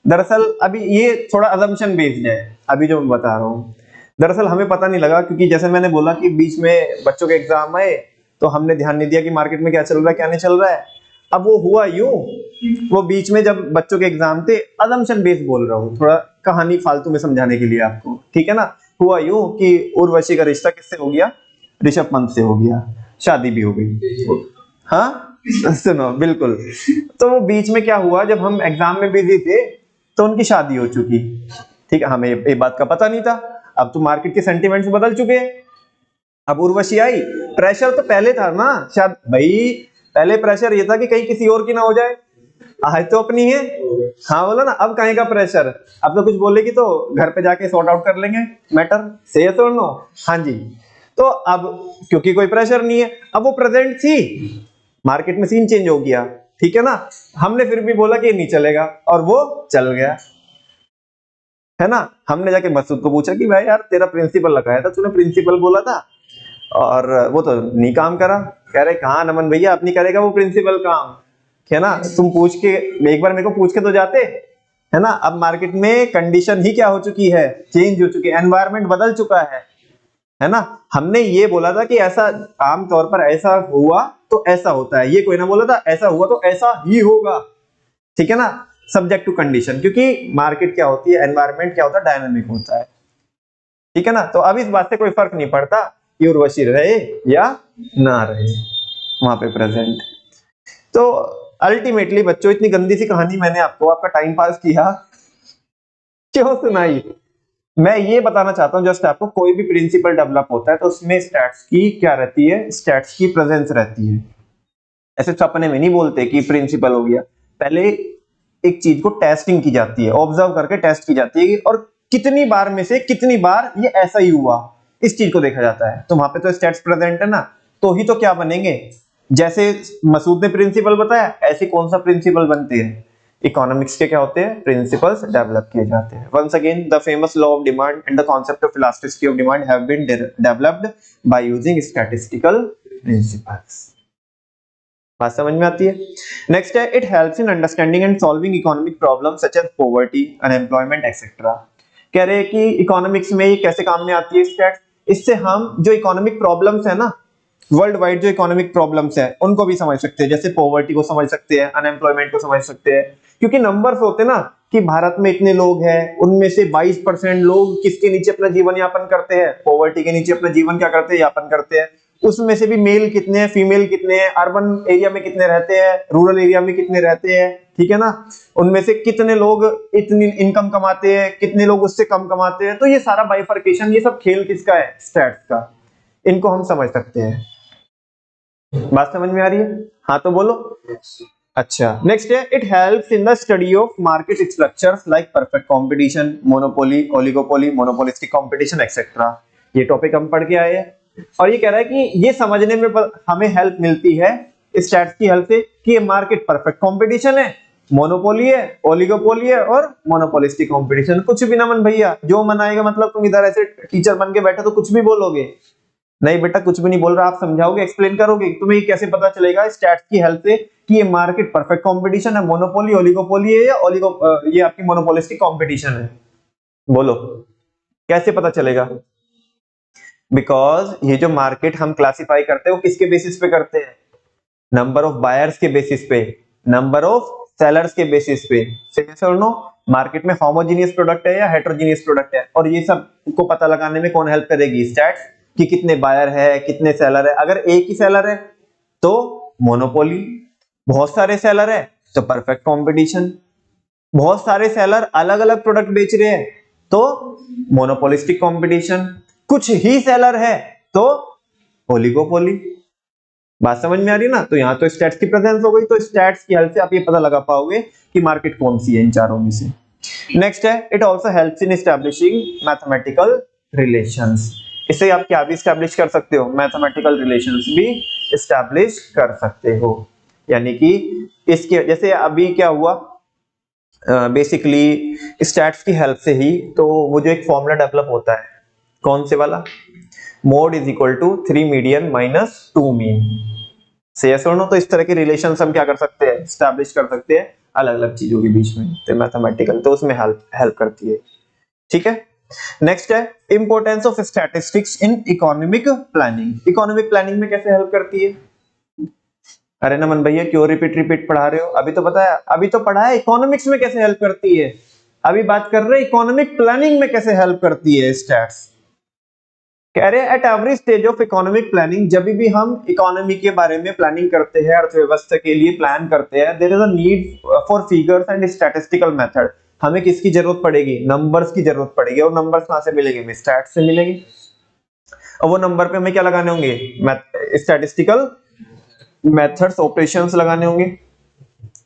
दरअसल अभी ये थोड़ा अजम्पशन बेस्ड है अभी जो मैं बता रहा हूँ। दरअसल हमें पता नहीं लगा, क्योंकि जैसे मैंने बोला कि बीच में बच्चों के एग्जाम आए तो हमने ध्यान नहीं दिया कि मार्केट में क्या चल रहा है क्या नहीं चल रहा है। अब वो हुआ यूं, वो बीच में जब बच्चों के एग्जाम थे, अजम्पशन बेस्ड बोल रहा हूँ, थोड़ा कहानी फालतू में समझाने के लिए आपको, ठीक है ना। हुआ यूं कि उर्वशी का रिश्ता किससे हो गया? ऋषभ पंत से हो गया, शादी भी हो गई। हाँ सुनो, बिल्कुल। तो वो बीच में क्या हुआ, जब हम एग्जाम में बिजी थे तो उनकी शादी हो चुकी, ठीक है, हमें ये बात का पता नहीं था। अब तो मार्केट के सेंटिमेंट्स बदल चुके हैं। अब उर्वशी आई, प्रेशर तो पहले था ना शायद भाई, पहले प्रेशर ये था कि कहीं किसी और की ना हो जाए, आज तो अपनी है। हाँ बोला ना, अब कहीं का प्रेशर, अब तो कुछ बोलेगी तो घर पे जाके सॉर्ट आउट कर लेंगे मैटर। से यस और नो? हाँ जी। तो अब क्योंकि कोई प्रेशर नहीं है, अब वो प्रेजेंट थी, मार्केट में सीन चेंज हो गया, ठीक है ना। हमने फिर भी बोला कि नहीं चलेगा और वो चल गया, है ना। हमने जाके मसूद को पूछा कि भाई यार तेरा प्रिंसिपल लगाया था, तूने प्रिंसिपल बोला था और वो तो नहीं काम करा। कह रहे कहाँ नमन भैया, अब नहीं करेगा वो प्रिंसिपल काम, है ना। तुम पूछ के एक बार मेरे को पूछ के तो जाते, है ना। अब मार्केट में कंडीशन ही क्या हो चुकी है, चेंज हो चुकी है, एनवायरनमेंट बदल चुका है ना। हमने ये बोला था कि ऐसा आमतौर पर ऐसा हुआ तो ऐसा होता है, ये कोई ना बोला था ऐसा हुआ तो ऐसा ही होगा, ठीक है ना, सब्जेक्ट टू कंडीशन। क्योंकि मार्केट क्या होती है, एनवायरनमेंट क्या होता है, डायनामिक होता है, ठीक है ना। तो अब इस बात से कोई फर्क नहीं पड़ता कि उर्वशी रहे या ना रहे वहां पे प्रेजेंट। तो अल्टीमेटली बच्चों, इतनी गंदी सी कहानी मैंने आपको आपका टाइम पास किया क्यों सुनाई? मैं ये बताना चाहता हूँ जस्ट आपको, कोई भी प्रिंसिपल डेवलप होता है तो उसमें स्टैट्स की क्या रहती है, स्टैट्स की प्रेजेंस रहती है। ऐसे सपने में नहीं बोलते कि प्रिंसिपल हो गया, पहले एक चीज को टेस्टिंग की जाती है, ऑब्जर्व करके टेस्ट की जाती है और कितनी बार में से कितनी बार ये ऐसा ही हुआ, इस चीज को देखा जाता है। तो वहां पे तो स्टैट्स प्रेजेंट है ना, तो ही तो क्या बनेंगे, जैसे मसूद ने प्रिंसिपल बताया ऐसे कौन सा प्रिंसिपल बनते हैं, इकोनॉमिक्स के क्या होते हैं, प्रिंसिपल्स डेवलप किए जाते हैं। Once again the famous law of demand and the concept of elasticity of demand have been developed by using statistical principles. बात समझ में आती है। नेक्स्ट है, it helps in understanding and solving economic problems such as poverty, unemployment etcetera. कह रहे हैं कि इकोनॉमिक्स में ये कैसे काम में आती है स्टैट्स, इससे हम जो इकोनॉमिक प्रॉब्लम्स है ना, वर्ल्ड वाइड जो इकोनॉमिक प्रॉब्लम्स है उनको भी समझ सकते हैं, जैसे पॉवर्टी को समझ सकते हैं, अनएम्प्लॉयमेंट को समझ सकते हैं, क्योंकि नंबर्स होते हैं ना कि भारत में इतने लोग हैं, उनमें से 22% लोग किसके नीचे अपना जीवन यापन करते हैं, पॉवर्टी के नीचे अपना जीवन क्या करते हैं, यापन करते हैं। उसमें से भी मेल कितने हैं, फीमेल कितने हैं, अर्बन एरिया में कितने रहते हैं, रूरल एरिया में कितने रहते हैं, ठीक है ना, उनमें से कितने लोग इतनी इनकम कमाते हैं, कितने लोग उससे कम कमाते हैं। तो ये सारा बाइफर्केशन, ये सब खेल किसका है, स्टैट्स का, इनको हम समझ सकते हैं। बात समझ में आ रही है, हाँ तो बोलो। अच्छा, नेक्स्ट है, it helps in the study of market structures like perfect competition, monopoly, oligopoly, monopolistic competition etcetera. ये टॉपिक हम पढ़ के आए हैं और ये कह रहा है कि ये समझने में हमें हेल्प मिलती है स्टैट्स की हेल्प से कि ये मार्केट परफेक्ट कंपटीशन है, मोनोपोली है, ओलिगोपोली है और मोनोपोलिस्टिक कंपटीशन। कुछ भी ना मन भैया, जो मन आएगा, मतलब तुम इधर ऐसे टीचर बन के बैठे तो कुछ भी बोलोगे, नहीं बेटा कुछ भी नहीं बोल रहा, आप समझाओगे, एक्सप्लेन करोगे, तुम्हें ये कैसे पता चलेगा स्टैट्स की हेल्प से कि ये मार्केट परफेक्ट कंपटीशन है, मोनोपोली ओलिगोपोली है या ये आपकी मोनोपोलिस्टिक कंपटीशन है, बोलो कैसे पता चलेगा। बिकॉज ये जो मार्केट हम क्लासिफाई करते हैं वो किसके बेसिस पे करते हैं, नंबर ऑफ बायर्स के बेसिस पे, नंबर ऑफ सेलर्स के बेसिस पे। नो, मार्केट में होमोजेनियस प्रोडक्ट है या हेटेरोजेनियस प्रोडक्ट है, और ये सब को पता लगाने में कौन हेल्प करेगी, स्टैट्स, कि कितने बायर है, कितने सेलर है। अगर एक ही सेलर है तो मोनोपोली, बहुत सारे सेलर है तो परफेक्ट कंपटीशन, बहुत सारे सेलर अलग अलग प्रोडक्ट बेच रहे हैं तो मोनोपोलिस्टिक कंपटीशन, कुछ ही सेलर है तो ओलिगोपोली। बात समझ में आ रही है ना। तो यहाँ तो स्टैट्स की प्रेजेंस हो गई, तो स्टैट्स की हेल्प से आप ये पता लगा पाओगे कि मार्केट कौन सी है इन चारों में से। नेक्स्ट है, it also helps in establishing mathematical relations. इससे आप क्या भी एस्टैब्लिश कर सकते हो, मैथमेटिकल रिलेशंस भी एस्टैब्लिश कर सकते हो। यानी कि इसके जैसे अभी क्या हुआ, बेसिकली स्टैट्स की हेल्प से ही तो वो जो एक फॉर्मूला डेवलप होता है, कौन से वाला, mode is equal to 3 median minus 2 mean, say yes और नो। तो इस तरह के रिलेशंस हम क्या कर सकते हैं, एस्टैब्लिश कर सकते हैं अलग अलग चीजों के बीच में, तो मैथमेटिकल तो उसमें हेल्प करती है, ठीक है। नेक्स्ट है, importance of statistics in economic planning. Economic planning में कैसे हेल्प करती है, अरे नमन भैया क्यों रिपीट पढ़ा रहे हो, अभी तो बताया, अभी तो पढ़ा है इकोनॉमिक्स में कैसे हेल्प करती है, अभी बात कर रहे हैं इकोनॉमिक प्लानिंग में कैसे हेल्प करती है स्टैट्स। कह रहे हैं at every stage of economic planning, जब भी हम इकोनॉमी के बारे में प्लानिंग करते हैं, अर्थव्यवस्था के लिए प्लान करते हैं, there is a need for figures and statistical method. हमें किसकी जरूरत पड़ेगी, नंबर्स की जरूरत पड़ेगी, और नंबर्स कहां से मिलेंगे, स्टैट्स से मिलेंगे। और वो नंबर पे हमें क्या लगाने होंगे, स्टैटिस्टिकल मेथड्स, ऑपरेशंस लगाने होंगे।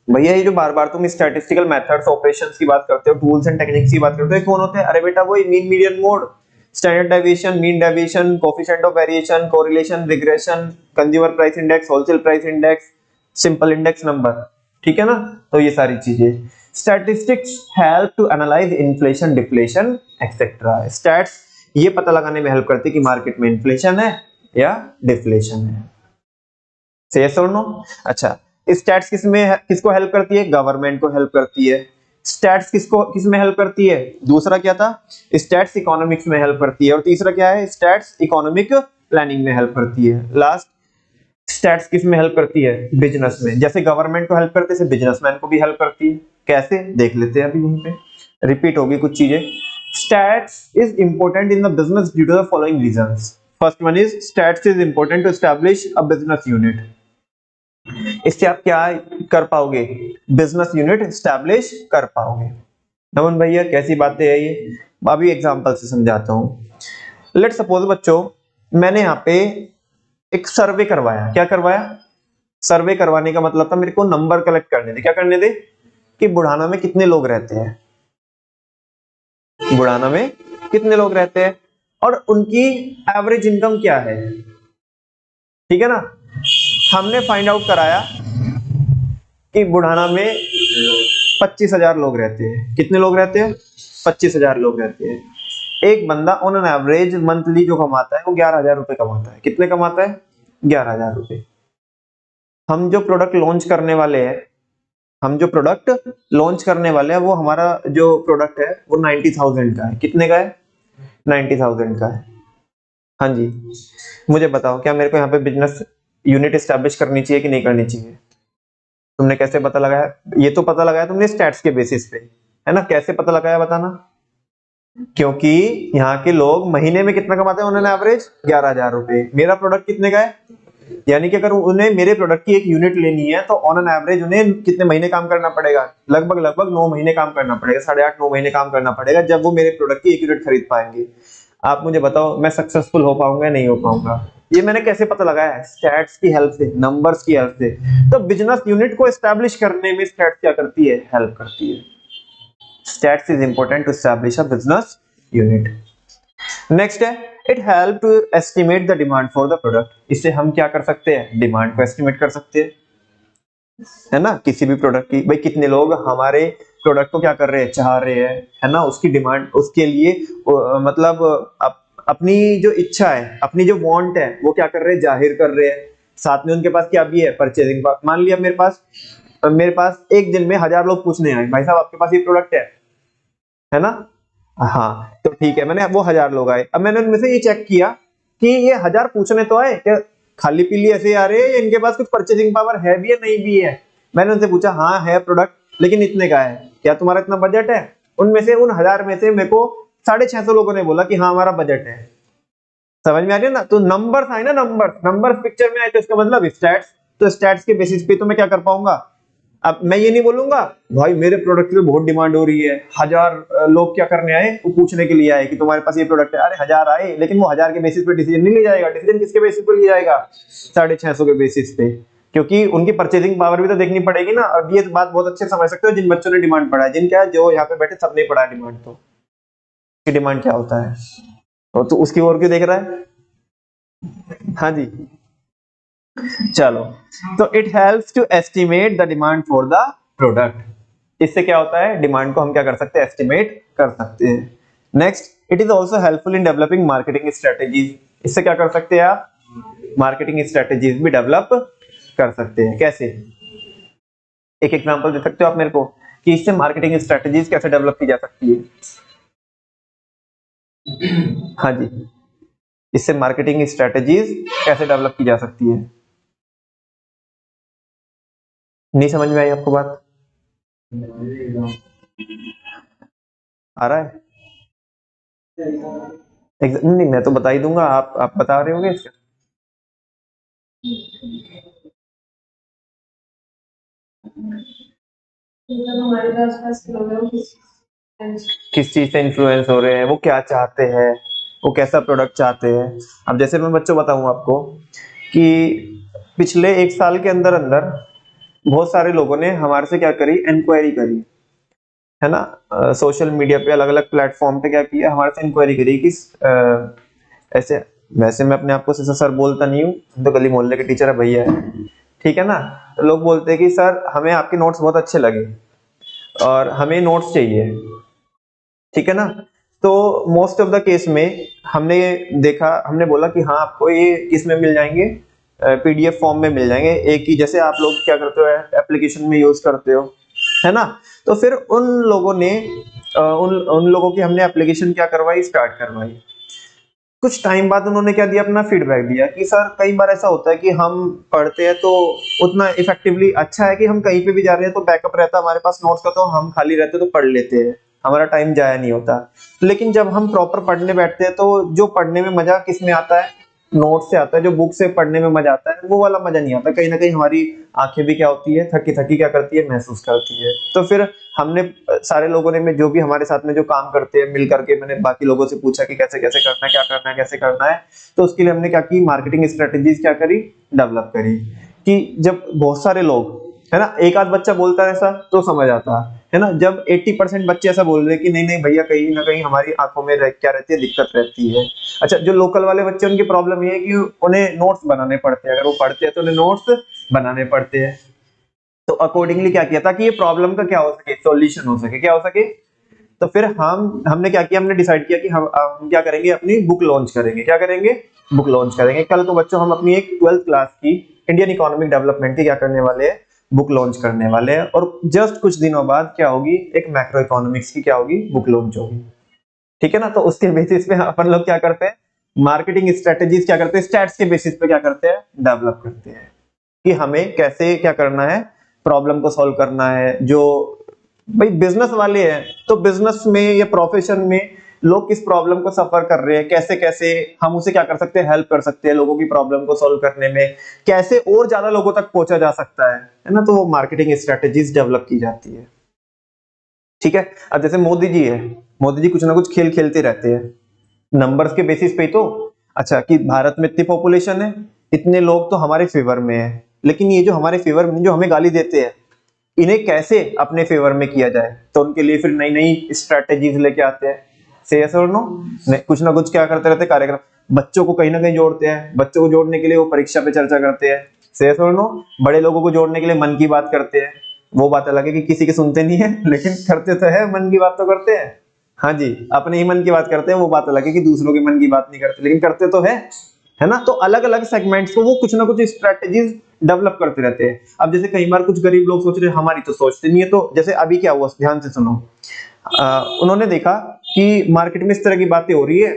भैया ये जो बार बार तुम स्टैटिस्टिकल मेथड्स, ऑपरेशंस की बात करते हो, टूल्स एंड टेक्निक्स की बात करते हो, कौन होते हैं, अरे बेटा वही mean median mode, standard deviation, mean deviation, coefficient of variation, correlation, regression, consumer price index, wholesale price index, simple index number, ठीक है ना। तो ये सारी चीजें statistics help to analyse inflation, deflation etcetera. Stats ये पता लगाने में हेल्प करती है कि मार्केट में इन्फ्लेशन है या डिफ्लेशन है, से यस और नो। अच्छा, स्टैट्स किसको हेल्प करती है, गवर्नमेंट को हेल्प करती है। स्टैट्स किसमें हेल्प करती है, दूसरा क्या था, स्टैट्स इकोनॉमिक्स में हेल्प करती है, और तीसरा क्या है, स्टैट्स इकोनॉमिक प्लानिंग में हेल्प करती है। लास्ट, स्टैट्स किसमें हेल्प करती है, बिजनेस में, जैसे गवर्नमेंट को हेल्प करते हैं बिजनेसमैन को भी हेल्प करती है। कैसे देख लेते हैं अभी, वहीं पे रिपीट होगी कुछ चीजें। Stats is important in the business due to the following reasons. First one is, stats is important to establish a business unit. इससे आप क्या कर पाओगे, बिजनेस यूनिट स्टैब्लिश कर पाओगे। नमन भैया कैसी बातें है ये, अभी एग्जांपल से समझाता हूँ। लेट सपोज बच्चों, मैंने यहाँ पे एक सर्वे करवाया। क्या करवाया? सर्वे करवाने का मतलब था मेरे को नंबर कलेक्ट करने थे। क्या करने थे? कि बुढ़ाना में कितने लोग रहते हैं, बुढ़ाना में कितने लोग रहते हैं और उनकी एवरेज इनकम क्या है। ठीक है ना? हमने फाइंड आउट कराया कि बुढ़ाना में 25,000 लोग रहते हैं। कितने लोग रहते हैं? 25,000 लोग रहते हैं। एक बंदा ऑन एन एवरेज मंथली जो कमाता है वो 11,000 रुपए कमाता है। कितने कमाता है? 11,000 रुपए। हम जो प्रोडक्ट लॉन्च करने वाले हैं, हम जो प्रोडक्ट लॉन्च करने वाले हैं वो हमारा जो प्रोडक्ट है वो 90,000 का है। कितने का है? 90,000 का है। हाँ जी, मुझे बताओ क्या मेरे को यहाँ पे बिजनेस यूनिट एस्टैब्लिश करनी चाहिए कि नहीं करनी चाहिए? तुमने कैसे पता लगाया? ये तो पता लगाया तुमने स्टैट्स के बेसिस पे, है ना? कैसे पता लगाया बताना? क्योंकि यहाँ के लोग महीने में कितना कमाते हैं? उन्होंने एवरेज 11,000 रुपए। मेरा प्रोडक्ट कितने का है? यानी कि अगर उन्हें मेरे प्रोडक्ट की एक यूनिट लेनी है तो ऑन एन एवरेज उन्हें कितने महीने काम करना पड़ेगा? लगभग 9 महीने काम करना पड़ेगा, 8.5-9 महीने काम करना पड़ेगा, जब वो मेरे प्रोडक्ट की एक यूनिट खरीद पाएंगे। आप मुझे बताओ मैं सक्सेसफुल हो पाऊंगा या नहीं हो पाऊंगा? ये मैंने कैसे पता लगाया है? स्टैट्स की हेल्प से, नंबर्स की हेल्प से। तो बिजनेस यूनिट को एस्टैब्लिश करने में स्टैट्स क्या करती है? हेल्प करती है। Stats is important to establish a business unit. Next है, it help to estimate the demand for the product. इससे हम क्या कर सकते हैं? डिमांड को एस्टिमेट कर सकते हैं, है ना? किसी भी प्रोडक्ट की, भाई कितने लोग हमारे प्रोडक्ट को क्या कर रहे हैं? चाह रहे हैं, है ना? उसकी डिमांड, उसके लिए मतलब अपनी जो इच्छा है, अपनी जो वांट है वो क्या कर रहे हैं? जाहिर कर रहे हैं। साथ में उनके पास क्या भी है? Purchasing power. मान लिया मेरे पास एक दिन में 1,000 लोग पूछने आए, भाई साहब आपके पास ये प्रोडक्ट है ना? हाँ तो ठीक है, मैंने वो 1,000 लोग आए, अब मैंने उनमें से ये चेक किया कि ये 1,000 पूछने तो आए, क्या खाली पीली ऐसे आ रहे हैं, इनके पास कुछ परचेजिंग पावर है भी या नहीं भी है? मैंने उनसे पूछा, हाँ है प्रोडक्ट लेकिन इतने का है, क्या तुम्हारा इतना बजट है? उनमें से उन 1,000 में से मेरे को 650 लोगों ने बोला कि हाँ हमारा बजट है। समझ में आ रही है ना? तो नंबर्स आए ना, नंबर्स पिक्चर में आए तो इसका मतलब स्टैट्स। तो स्टैट्स के बेसिस पे तो मैं क्या कर पाऊंगा? अब मैं ये नहीं बोलूंगा भाई मेरे प्रोडक्ट की तो बहुत डिमांड हो रही है, 1,000 लोग क्या करने आए? वो पूछने के लिए आए कि तुम्हारे पास ये प्रोडक्ट है। अरे 1,000 आए, लेकिन वो 1,000 के बेसिस पे डिसीजन नहीं लिया जाएगा। डिसीजन किसके बेसिस पे लिया जाएगा? 650 के बेसिस पे, क्योंकि उनकी परचेजिंग पावर भी तो देखनी पड़ेगी ना। अब ये बात बहुत अच्छे से समझ सकते हो जिन बच्चों ने डिमांड पढ़ा है, जिनका जो यहाँ पे बैठे सबने पढ़ा है डिमांड, तो की डिमांड क्या होता है, और तो उसकी ओर क्यों देख रहा है? हाँ जी, चलो। तो it helps to estimate the demand for the product. इससे क्या होता है? डिमांड को हम क्या कर सकते हैं? एस्टिमेट कर सकते हैं। Next, it is also helpful in developing marketing strategies. इससे क्या कर सकते हैं आप? मार्केटिंग स्ट्रेटेजीज भी डेवलप कर सकते हैं। कैसे? एक एग्जांपल दे सकते हो आप मेरे को कि इससे मार्केटिंग स्ट्रेटेजीज कैसे डेवलप की जा सकती है? हाँ जी, इससे मार्केटिंग स्ट्रेटेजीज कैसे डेवलप की जा सकती है? नहीं समझ में आई आपको बात? आ रहा है? नहीं, मैं तो बता ही दूंगा, आप बता रहे होगे इसका। मतलब हमारे आसपास के लोग हैं, वो किस चीज से इन्फ्लुएंस हो रहे हैं, वो क्या चाहते हैं, वो कैसा प्रोडक्ट चाहते हैं। अब जैसे मैं बच्चों बताऊं आपको कि पिछले 1 साल के अंदर अंदर बहुत सारे लोगों ने हमारे से क्या करी? इंक्वायरी करी, है ना? सोशल मीडिया पे अलग अलग प्लेटफॉर्म पे क्या किया? हमारे से इंक्वायरी करी कि ऐसे, वैसे मैं अपने आप को सर बोलता नहीं हूँ, तो गली मोहल्ले के टीचर है, भैया है, ठीक है ना? तो लोग बोलते हैं कि सर हमें आपके नोट्स बहुत अच्छे लगे और हमें नोट्स चाहिए, ठीक है ना? तो मोस्ट ऑफ द केस में हमने देखा, हमने बोला कि हाँ आपको ये किस में मिल जाएंगे? पीडीएफ फॉर्म में मिल जाएंगे, एक ही जैसे आप लोग क्या करते हो एप्लीकेशन में यूज करते हो, है ना? तो फिर उन लोगों ने उन उन लोगों की हमने एप्लीकेशन क्या करवाई? स्टार्ट करवाई। कुछ टाइम बाद उन्होंने क्या दिया? अपना फीडबैक दिया कि सर कई बार ऐसा होता है कि हम पढ़ते हैं तो उतना इफेक्टिवली, अच्छा है कि हम कहीं पे भी जा रहे हैं तो बैकअप रहता है हमारे पास नोट्स का, तो हम खाली रहते तो पढ़ लेते हैं, हमारा टाइम जाया नहीं होता। लेकिन जब हम प्रॉपर पढ़ने बैठते हैं तो जो पढ़ने में मजा किस में आता है? नोट से आता है, जो बुक से पढ़ने में मजा आता है, वो वाला मजा नहीं आता। कहीं ना कहीं हमारी आंखें भी क्या होती है, थकी थकी क्या करती है, महसूस करती है। तो फिर हमने सारे लोगों ने, में जो भी हमारे साथ में जो काम करते हैं, मिल करके मैंने बाकी लोगों से पूछा कि कैसे कैसे करना है, क्या करना है, कैसे करना है। तो उसके लिए हमने क्या की, मार्केटिंग स्ट्रेटेजीज क्या करी, डेवलप करी। कि जब बहुत सारे लोग, है ना, एक आध बच्चा बोलता है ऐसा तो समझ आता है ना। जब 80% बच्चे ऐसा बोल रहे हैं कि नहीं नहीं भैया, कहीं ना कहीं हमारी आंखों में क्या रहती है, दिक्कत रहती है। अच्छा, जो लोकल वाले बच्चे, उनकी प्रॉब्लम ये है कि उन्हें नोट्स बनाने पड़ते हैं। अगर वो पढ़ते हैं तो उन्हें नोट्स बनाने पड़ते हैं। तो अकॉर्डिंगली क्या किया था कि ये प्रॉब्लम का क्या हो सके, सॉल्यूशन हो सके, क्या हो सके। तो फिर हमने क्या किया, हमने डिसाइड किया कि हम क्या करेंगे, अपनी बुक लॉन्च करेंगे। क्या करेंगे, बुक लॉन्च करेंगे। कल को बच्चों हम अपनी एक 12th क्लास की इंडियन इकोनॉमिक डेवलपमेंट की क्या करने वाले हैं, बुक लॉन्च करने वाले हैं। और जस्ट कुछ दिनों बाद क्या होगी, एक मैक्रो इकोनॉमिक्स की क्या होगी, बुक लॉन्च होगी। ठीक है ना। तो उसके बेसिस पे अपन लोग क्या करते हैं, मार्केटिंग स्ट्रेटेजीज क्या करते हैं, स्टैट्स के बेसिस पे क्या करते हैं, डेवलप करते हैं। कि हमें कैसे क्या करना है, प्रॉब्लम को सॉल्व करना है। जो भाई बिजनेस वाले हैं, तो बिजनेस में या प्रोफेशन में लोग किस प्रॉब्लम को सफर कर रहे हैं, कैसे कैसे हम उसे क्या कर सकते हैं, हेल्प कर सकते हैं लोगों की प्रॉब्लम को सॉल्व करने में, कैसे और ज्यादा लोगों तक पहुंचा जा सकता है ना। तो वो मार्केटिंग स्ट्रेटेजीज डेवलप की जाती है। ठीक है। अब जैसे मोदी जी है, मोदी जी कुछ ना कुछ खेल खेलते रहते हैं, नंबर्स के बेसिस पे ही तो। अच्छा, कि भारत में इतनी पॉपुलेशन है, इतने लोग तो हमारे फेवर में है, लेकिन ये जो हमारे फेवर में जो हमें गाली देते हैं, इन्हें कैसे अपने फेवर में किया जाए। तो उनके लिए फिर नई नई स्ट्रेटेजीज लेके आते हैं। से यस और नो, कुछ ना कुछ क्या करते रहते हैं, कार्यक्रम। बच्चों को कहीं ना कहीं जोड़ते हैं, बच्चों को जोड़ने के लिए वो परीक्षा पे चर्चा करते हैं। से यस और नो। बड़े लोगों को जोड़ने के लिए मन की बात करते हैं। वो बात अलग है कि किसी की सुनते नहीं है, लेकिन करते तो है, मन की बात तो करते हैं। हाँ जी, अपने ही मन की बात करते हैं। वो बात अलग है कि दूसरों के मन की बात नहीं करते, लेकिन करते तो है ना। तो अलग अलग सेगमेंट्स को वो कुछ ना कुछ स्ट्रेटेजीज डेवलप करते रहते हैं। अब जैसे कई बार कुछ गरीब लोग सोच रहे हैं हमारी तो सोचते नहीं है। तो जैसे अभी क्या हुआ, ध्यान से सुनो। उन्होंने देखा कि मार्केट में इस तरह की बातें हो रही है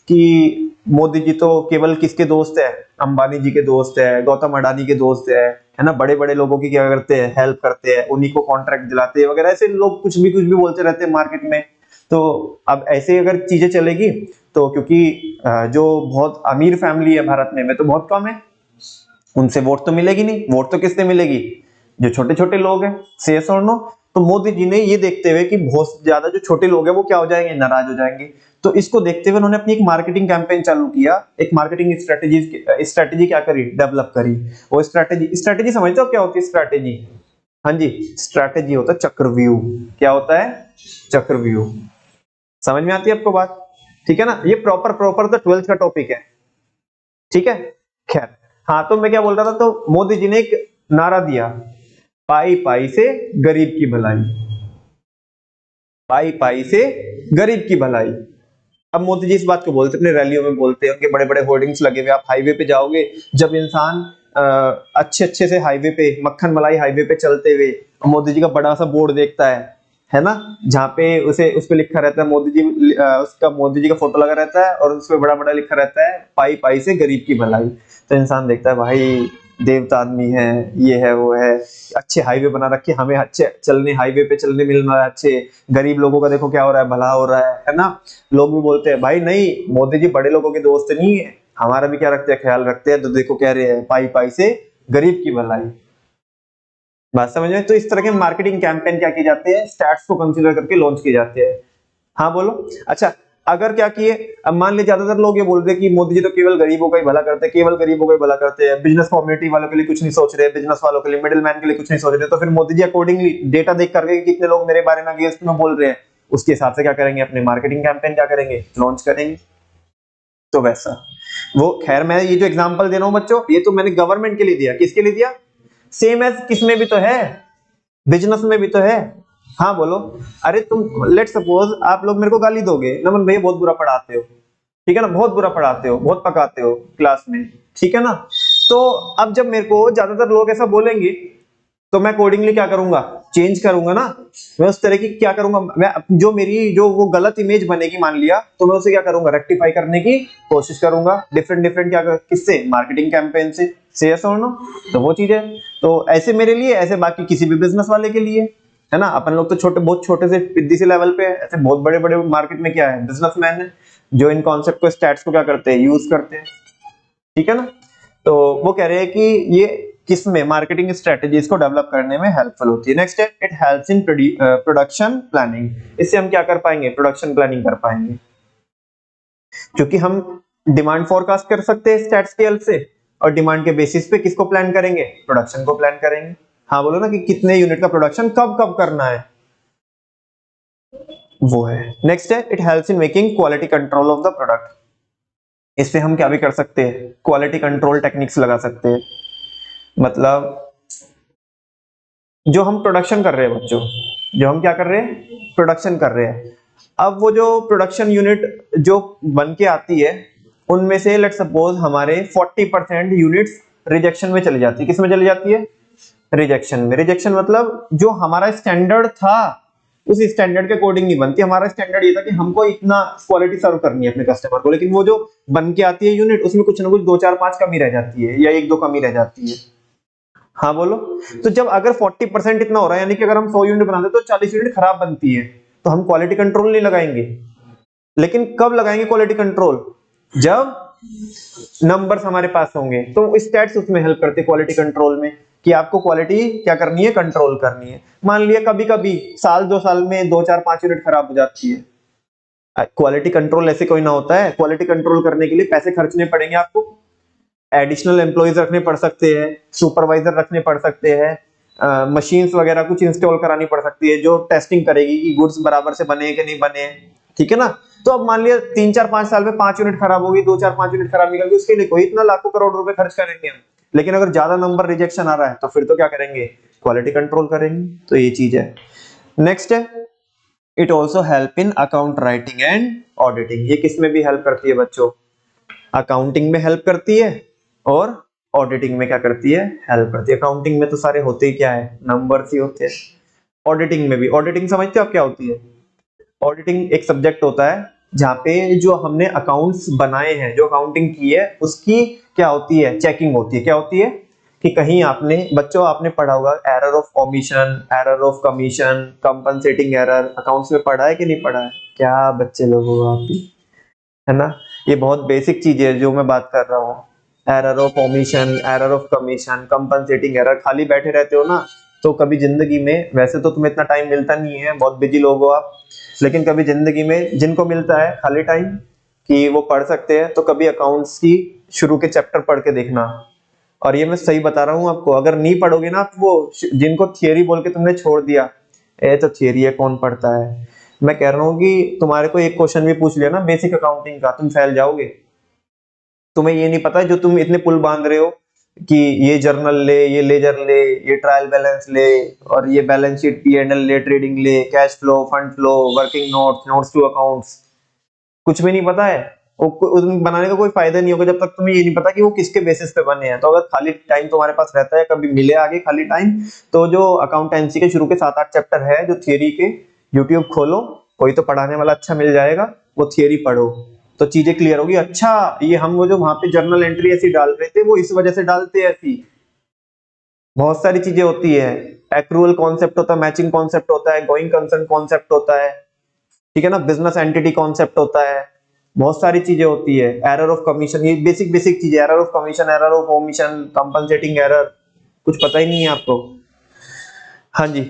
कि मोदी जी तो केवल किसके दोस्त है, अंबानी जी के दोस्त है, गौतम अडानी के दोस्त है ना। बड़े बड़े लोगों की क्या करते हैं, हेल्प करते हैं, उन्हीं को कॉन्ट्रैक्ट दिलाते हैं वगैरह। ऐसे लोग कुछ भी बोलते रहते हैं मार्केट में। तो अब ऐसे अगर चीजें चलेगी तो, क्योंकि जो बहुत अमीर फैमिली है भारत में तो बहुत कम है, उनसे वोट तो मिलेगी नहीं। वोट तो किससे मिलेगी, जो छोटे छोटे लोग हैं। से यस और नो। तो मोदी जी ने ये देखते हुए कि बहुत ज्यादा जो छोटे लोग हैं वो क्या हो जाएंगे, नाराज हो जाएंगे। तो इसको देखते हुए उन्होंने अपनी एक मार्केटिंग कैंपेन चालू किया, एक मार्केटिंग स्ट्रेटेजी क्या करी, डेवलप करी। वो स्ट्रेटेजी, स्ट्रेटेजी समझते हो क्या होती है स्ट्रेटेजी। हाँ जी, स्ट्रेटेजी होता है चक्रव्यूह। क्या होता है, चक्रव्यूह। समझ में आती है आपको बात। ठीक है ना। ये प्रॉपर प्रॉपर तो 12th का टॉपिक है। ठीक है। खैर, हाँ, तो मैं क्या बोल रहा था, तो मोदी जी ने एक नारा दिया, पाई पाई से गरीब की भलाई। पाई पाई से गरीब की भलाई। अब मोदी जी इस बात को बोलते, अपने रैलियों में बोलते हैं, उनके बड़े बड़े होर्डिंग्स लगे हुए। आप हाईवे पे जाओगे, जब इंसान अच्छे अच्छे से हाईवे पे, मक्खन मलाई हाईवे पे चलते हुए मोदी जी का बड़ा सा बोर्ड देखता है ना, जहाँ पे उस पे लिखा रहता है मोदी जी, उसका मोदी जी का फोटो लगा रहता है, और उस पे बड़ा बड़ा लिखा रहता है, पाई पाई से गरीब की भलाई। तो इंसान देखता है, भाई देवता आदमी है, ये है वो है, अच्छे हाईवे बना रखे, हमें अच्छे चलने, हाईवे पे चलने मिल रहा है, अच्छे गरीब लोगों का देखो क्या हो रहा है, भला हो रहा है ना। लोग भी बोलते हैं भाई नहीं, मोदी जी बड़े लोगों के दोस्त नहीं है, हमारा भी क्या रखते हैं, ख्याल रखते हैं। तो देखो कह रहे हैं, पाई पाई से गरीब की भलाई। बात समझ में। तो इस तरह के मार्केटिंग कैंपेन क्या किए जाते हैं, स्टैट्स को कंसीडर करके लॉन्च किए जाते हैं। हाँ बोलो। अच्छा, अगर क्या किए, अब मान लीजिए ज्यादातर लोग ये बोल रहे हैं कि मोदी जी तो केवल गरीबों का ही भला करते हैं, केवल गरीबों का ही भला करते हैं, बिजनेस कम्युनिटी वालों के लिए कुछ नहीं सोच रहे, बिजनेस वालों के लिए, मिडिल मैन के लिए कुछ नहीं सोच रहे। तो फिर मोदी जी अकॉर्डिंगली डेटा देख करके कि कितने लोग मेरे बारे में अगेंस्ट में बोल रहे हैं, उसके हिसाब से क्या करेंगे, अपने मार्केटिंग कैंपेन क्या करेंगे, लॉन्च करेंगे। तो वैसा वो, खैर मैं ये जो एग्जांपल दे रहा हूं बच्चों, ये तो मैंने गवर्नमेंट के लिए दिया। किसके लिए दिया, सेम एज किसमें भी तो है, बिजनेस में भी तो है। हाँ बोलो। अरे तुम लेट सपोज आप लोग मेरे को गाली दोगे, नमन भैया बहुत बुरा पढ़ाते हो, ठीक है ना, बहुत बुरा पढ़ाते हो, बहुत पकाते हो क्लास में, ठीक है ना। तो अब जब मेरे को ज्यादातर लोग ऐसा बोलेंगे, तो मैं अकॉर्डिंगली क्या करूंगा, चेंज करूंगा ना। मैं उस तरह की क्या करूंगा, मैं जो मेरी जो वो गलत इमेज बनेगी मान लिया, तो मैं उसे क्या करूंगा, रेक्टिफाई करने की कोशिश करूंगा, डिफरेंट डिफरेंट किससे, मार्केटिंग कैंपेन से यस और नो। तो वो चीज है। तो ऐसे मेरे लिए, ऐसे बाकी किसी भी बिजनेस वाले के लिए, है ना। अपन लोग तो छोटे, बहुत छोटे से पिद्दी से लेवल पे है, ऐसे बहुत बड़े बड़े मार्केट में क्या है, बिजनेसमैन है, जो इन कॉन्सेप्ट को, स्टैट्स को क्या करते हैं, यूज करते हैं। ठीक है ना। तो वो कह रहे हैं कि ये किस में मार्केटिंग स्ट्रेटजीज को डेवलप करने में हेल्पफुल होती है। नेक्स्ट है it helps in production planning. इससे हम क्या कर पाएंगे, प्रोडक्शन प्लानिंग कर पाएंगे, क्योंकि हम डिमांड फोरकास्ट कर सकते हैं स्टैट्स की हेल्प से, और डिमांड के बेसिस पे किसको प्लान करेंगे, प्रोडक्शन को प्लान करेंगे। हाँ बोलो ना कि कितने यूनिट का प्रोडक्शन कब कब करना है, वो है। नेक्स्ट है it helps in making quality control of the product. इससे हम क्या भी कर सकते हैं, क्वालिटी कंट्रोल टेक्निक्स लगा सकते हैं। मतलब जो हम प्रोडक्शन कर रहे हैं बच्चों, जो हम क्या कर रहे हैं, प्रोडक्शन कर रहे हैं, अब वो जो प्रोडक्शन यूनिट जो बन के आती है, उनमें से लेट सपोज हमारे 40% यूनिट्स रिजेक्शन में चली जाती है। किस में चली जाती है, रिजेक्शन में। रिजेक्शन मतलब जो हमारा स्टैंडर्ड था उस स्टैंडर्ड के अकॉर्डिंग नहीं बनती। हमारा स्टैंडर्ड ये था कि हमको इतना क्वालिटी सर्व करनी है अपने कस्टमर को, लेकिन वो जो बन के आती है यूनिट, उसमें कुछ ना कुछ 2 4 5 कमी रह जाती है, या 1 2 कमी रह जाती है। हाँ बोलो। तो जब अगर 40% इतना हो रहा है, यानी कि अगर हम 100 यूनिट बनाते तो 40 यूनिट खराब बनती है, तो हम क्वालिटी कंट्रोल नहीं लगाएंगे। लेकिन कब लगाएंगे क्वालिटी कंट्रोल, जब नंबर्स हमारे पास होंगे। तो स्टैट्स उसमें हेल्प करते हैं क्वालिटी कंट्रोल में, कि आपको क्वालिटी क्या करनी है, कंट्रोल करनी है। मान लिया कभी कभी साल 2 साल में 2 4 5 यूनिट खराब हो जाती है, क्वालिटी कंट्रोल ऐसे कोई ना होता है। क्वालिटी कंट्रोल करने के लिए पैसे खर्चने पड़ेंगे आपको, एडिशनल एम्प्लॉइज रखने पड़ सकते हैं, सुपरवाइजर रखने पड़ सकते हैं, मशीन्स वगैरह कुछ इंस्टॉल करानी पड़ सकती है जो टेस्टिंग करेगी कि गुड्स बराबर से बने कि नहीं बने, ठीक है ना। तो अब मान लिया 3 4 5 साल में 5 यूनिट खराब होगी, 2 4 5 यूनिट खराब निकल गई, उसके लिए कोई इतना लाखों करोड़ रुपए खर्च करेंगे हम। लेकिन अगर ज्यादा नंबर रिजेक्शन आ रहा है तो फिर तो क्या करेंगे, क्वालिटी कंट्रोल करेंगे। तो ये चीज है। नेक्स्ट है it also help in account writing and auditing. ये किस में भी हेल्प करती है बच्चों, अकाउंटिंग में हेल्प करती है, और ऑडिटिंग में क्या करती है, हेल्प करती है। अकाउंटिंग में तो सारे होते ही क्या है, नंबर्स ही होते हैं। ऑडिटिंग में भी, ऑडिटिंग समझते हो आप क्या होती है, ऑडिटिंग एक सब्जेक्ट होता है जहाँ पे जो हमने अकाउंट्स बनाए हैं, जो अकाउंटिंग की है, उसकी क्या होती है, चेकिंग होती है। क्या होती है कि कहीं आपने बच्चों आपने पढ़ा होगा error of omission, error of commission, compensating error, accounts में पढ़ा है कि नहीं पढ़ा है, क्या बच्चे लोग हो आप भी, है ना। ये बहुत बेसिक चीज है जो मैं बात कर रहा हूँ। Error of omission, error of commission, compensating error. खाली बैठे रहते हो ना, तो कभी जिंदगी में, वैसे तो तुम्हें इतना टाइम मिलता नहीं है, बहुत बिजी लोग हो आप, लेकिन कभी जिंदगी में जिनको मिलता है खाली टाइम कि वो पढ़ सकते हैं, तो कभी अकाउंट्स की शुरू के चैप्टर पढ़ के देखना। और ये मैं सही बता रहा हूँ आपको, अगर नहीं पढ़ोगे ना, तो वो जिनको थियरी बोल के तुमने छोड़ दिया, ये तो थियरी है कौन पढ़ता है। मैं कह रहा हूँ कि तुम्हारे को एक क्वेश्चन भी पूछ लिया ना बेसिक अकाउंटिंग का, तुम फैल जाओगे। तुम्हें ये नहीं पता जो तुम इतने पुल बांध रहे हो कि ये जर्नल ले, ये लेजर ले, ये ट्रायल बैलेंस ले, और ये बैलेंस शीट P&L ले, ट्रेडिंग ले, cash flow, fund flow, working notes, notes to accounts, कुछ भी नहीं पता है। उन बनाने का कोई फायदा नहीं होगा जब तक तुम्हें ये नहीं पता कि वो किसके बेसिस पे बने हैं। तो अगर खाली टाइम तुम्हारे पास रहता है, कभी मिले आगे खाली टाइम, तो जो अकाउंटेंसी के शुरू के 7 8 चैप्टर है जो थियरी के, यूट्यूब खोलो, कोई तो पढ़ाने वाला अच्छा मिल जाएगा, वो थियरी पढ़ो, तो चीजें क्लियर होगी। अच्छा, ये हम वो जो वहां पे जर्नल एंट्री ऐसी डाल रहे थे, वो इस वजह से डालते हैं ऐसी, बहुत सारी चीजें होती है। एक्रूअल कॉन्सेप्ट होता है, मैचिंग कॉन्सेप्ट होता है, गोइंग कंसर्न कॉन्सेप्ट होता है, ठीक है ना, बिजनेस एंटिटी कॉन्सेप्ट होता है, बहुत सारी चीजें होती है। एरर ऑफ कमीशन, ये बेसिक बेसिक चीजें, error of commission, error of omission, compensating error, कुछ पता ही नहीं है आपको। हाँ जी।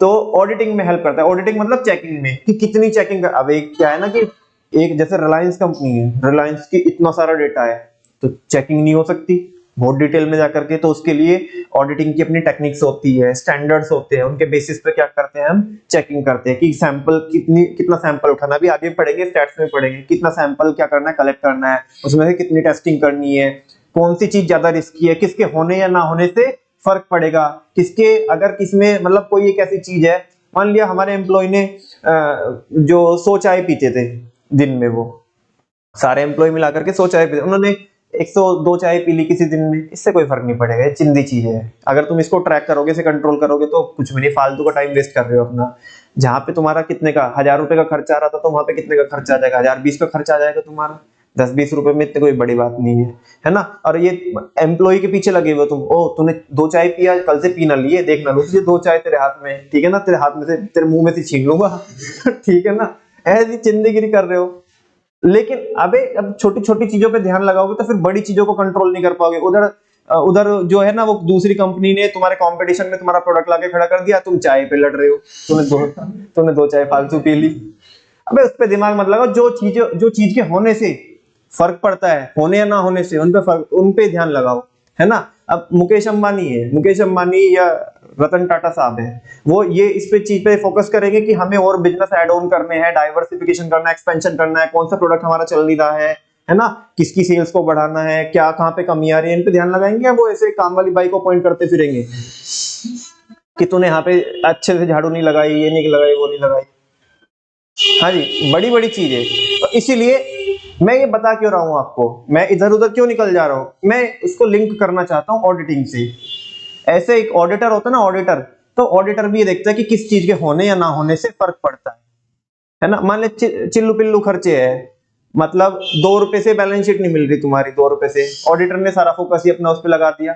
तो ऑडिटिंग में हेल्प करता है। ऑडिटिंग मतलब चेकिंग में, कि कितनी चेकिंग। अब एक क्या है ना कि एक जैसे रिलायंस कंपनी है, रिलायंस की इतना सारा डेटा है, तो चेकिंग नहीं हो सकती बहुत डिटेल में जाकर के। तो उसके लिए ऑडिटिंग की अपनी टेक्निक्स होती है, स्टैंडर्ड्स होते हैं, उनके बेसिस पे क्या करते हैं, हम चेकिंग करते हैं कि सैंपल कितना सैंपल उठाना, भी आगे पढ़ेंगे, स्टैट्स में पढ़ेंगे, कितना सैंपल क्या करना है, कलेक्ट करना है, उसमें से कितनी टेस्टिंग करनी है, कौन सी चीज ज्यादा रिस्की है, किसके होने या ना होने से फर्क पड़ेगा, किसके अगर किसमें मतलब कोई एक ऐसी चीज है, मान लिया हमारे एम्प्लॉय ने जो 100 चाय पीते थे दिन में, वो सारे एम्प्लॉय मिलाकर के 100 चाय पीते, उन्होंने 102 चाय पी ली किसी दिन में, इससे कोई फर्क नहीं पड़ेगा, ये चिंदी चीज है। अगर तुम इसको ट्रैक करोगे, इसे कंट्रोल करोगे, तो कुछ भी नहीं, फालतू का टाइम वेस्ट कर रहे हो अपना। जहां पे तुम्हारा कितने का 1000 रुपए का खर्चा आ रहा था, तो वहां पे कितने का खर्चा आ जाएगा, 1020 का खर्चा आ जाएगा तुम्हारा। 10 20 रुपए में इतनी कोई बड़ी बात नहीं है ना। और ये एम्प्लॉय के पीछे लगे हुए तुम, ओ तूने 2 चाय पिया, कल से पीना, लिए देखना, लो तुझे 2 चाय तेरे हाथ में, ठीक है ना, तेरे हाथ में से, तेरे मुंह में से छीन लूंगा ठीक है ना, ऐसी चिंदीगिरी कर रहे हो। लेकिन अबे अब छोटी छोटी चीजों पे ध्यान लगाओगे तो फिर बड़ी चीजों को कंट्रोल नहीं कर पाओगे। उधर उधर जो है ना वो दूसरी कंपनी ने तुम्हारे कंपटीशन में तुम्हारा प्रोडक्ट लाके खड़ा कर दिया, तुम चाय पे लड़ रहे हो, तुमने दो चाय फालतू पी ली। अबे उस पे दिमाग मत लगाओ, जो चीज के होने से फर्क पड़ता है, होने या ना होने से उन पे ध्यान लगाओ, है ना। अब मुकेश अंबानी या रतन टाटा साहब है, वो ये इस पे चीज पे फोकस करेंगे कि हमें और बिजनेस ऐड ऑन करने हैं, डाइवर्सिफिकेशन करना है, एक्सपेंशन करना है, कौन सा प्रोडक्ट हमारा चल नहीं रहा है ना, किसकी सेल्स को बढ़ाना है, क्या कहाँ पे कमी आ रही है, इन पे ध्यान लगाएंगे। वो ऐसे काम वाली बाई को पॉइंट करते फिरेंगे कि तूने यहाँ पे अच्छे से झाड़ू नहीं लगाई, ये नहीं लगाई, वो नहीं लगाई। हाँ जी, बड़ी बड़ी चीज है। तो इसीलिए मैं ये बता क्यों रहा हूं आपको, मैं इधर उधर क्यों निकल जा रहा हूं, मैं इसको लिंक करना चाहता हूं ऑडिटिंग से। ऐसे एक ऑडिटर होता है ना, ऑडिटर, तो ऑडिटर भी ये देखता है कि किस चीज के होने या ना होने से फर्क पड़ता है ना। मान ले चिल्लू पिल्लू खर्चे है, मतलब 2 रुपए से बैलेंस शीट नहीं मिल रही तुम्हारी, 2 रुपए से, ऑडिटर ने सारा फोकस ही अपना उस पर लगा दिया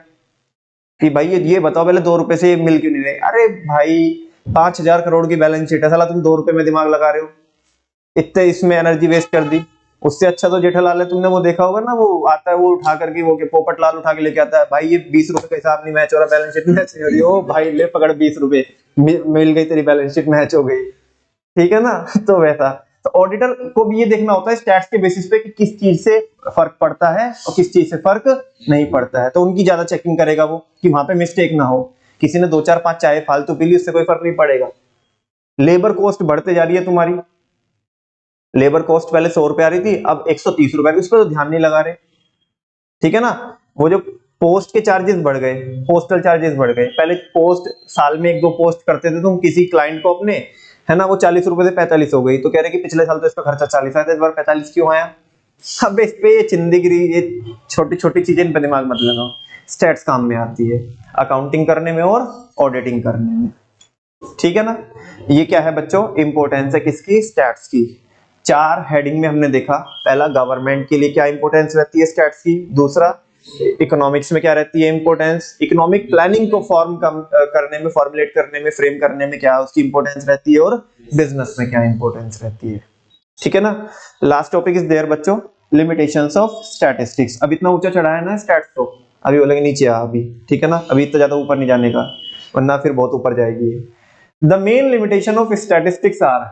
कि भाई ये बताओ पहले 2 रुपए से मिल क्यों नहीं रहे। अरे भाई 5,000 करोड़ की बैलेंस शीट है, साला तुम 2 रुपए में दिमाग लगा रहे हो, इतने इसमें एनर्जी वेस्ट कर दी। उससे अच्छा तो जेठालाल है, तुमने वो देखा होगा ना, वो आता है वो उठा करके, वो पोपट लाल उठा के लेके आता है, भाई ये 20 रुपए का हिसाब नहीं मैच हो रहा, बैलेंस शीट मैच नहीं हो रही, ओ भाई ले पकड़ 20 रुपए, मिल गई तेरी बैलेंस शीट, मैच हो गई, ठीक है ना। तो वैसा, तो ऑडिटर को भी ये देखना होता है स्टैट्स के बेसिस पे कि किस चीज से फर्क पड़ता है और किस चीज से फर्क नहीं पड़ता है, तो उनकी ज्यादा चेकिंग करेगा वो कि वहां पे मिस्टेक ना हो। किसी ने 2 4 5 चाय फालतू पी ली, उससे कोई फर्क नहीं पड़ेगा। लेबर कॉस्ट बढ़ते जा रही है तुम्हारी, लेबर कॉस्ट पहले 100 रुपए आ रही थी, अब 130 रुपए, उस पर तो ध्यान नहीं लगा रहे, ठीक है ना। वो जो पोस्ट के चार्जेस बढ़ गए, पोस्टल चार्जेस बढ़ गए, पहले पोस्ट साल में 1 2 पोस्ट करते थे तुम किसी क्लाइंट को अपने, है ना, वो 40 रुपए से 45 हो गई, तो कह रहे कि पिछले साल तो इसका खर्चा 40 आया था, इस बार 45 क्यों आया। अब इस पे ये चिंदीगिरी, ये छोटी छोटी चीजें, इन पे दिमाग मत लगाओ, स्टैट्स काम में आती है अकाउंटिंग करने में और ऑडिटिंग करने में, ठीक है ना। ये क्या है बच्चों, इंपॉर्टेंस है किसकी, स्टैट्स की। 4 हेडिंग में हमने देखा, पहला गवर्नमेंट के लिए क्या इंपॉर्टेंस रहती है स्टैट्स की, दूसरा इकोनॉमिक्स में क्या रहती है इंपॉर्टेंस, इकोनॉमिक प्लानिंग को करने में, फॉर्मुलेट करने में, फ्रेम करने में क्या उसकी इंपॉर्टेंस रहती है, और बिजनेस में क्या इंपॉर्टेंस रहती है, ठीक है ना। लास्ट टॉपिक इज देयर बच्चों, लिमिटेशंस ऑफ स्टैटिस्टिक्स। अब इतना ऊंचा चढ़ाया ना स्टैट्स को, अभी बोलेंगे नीचे आ अभी, ठीक है ना, अभी इतना ज्यादा ऊपर नहीं जाने का, वरना फिर बहुत ऊपर जाएगी। The main limitation of statistics are,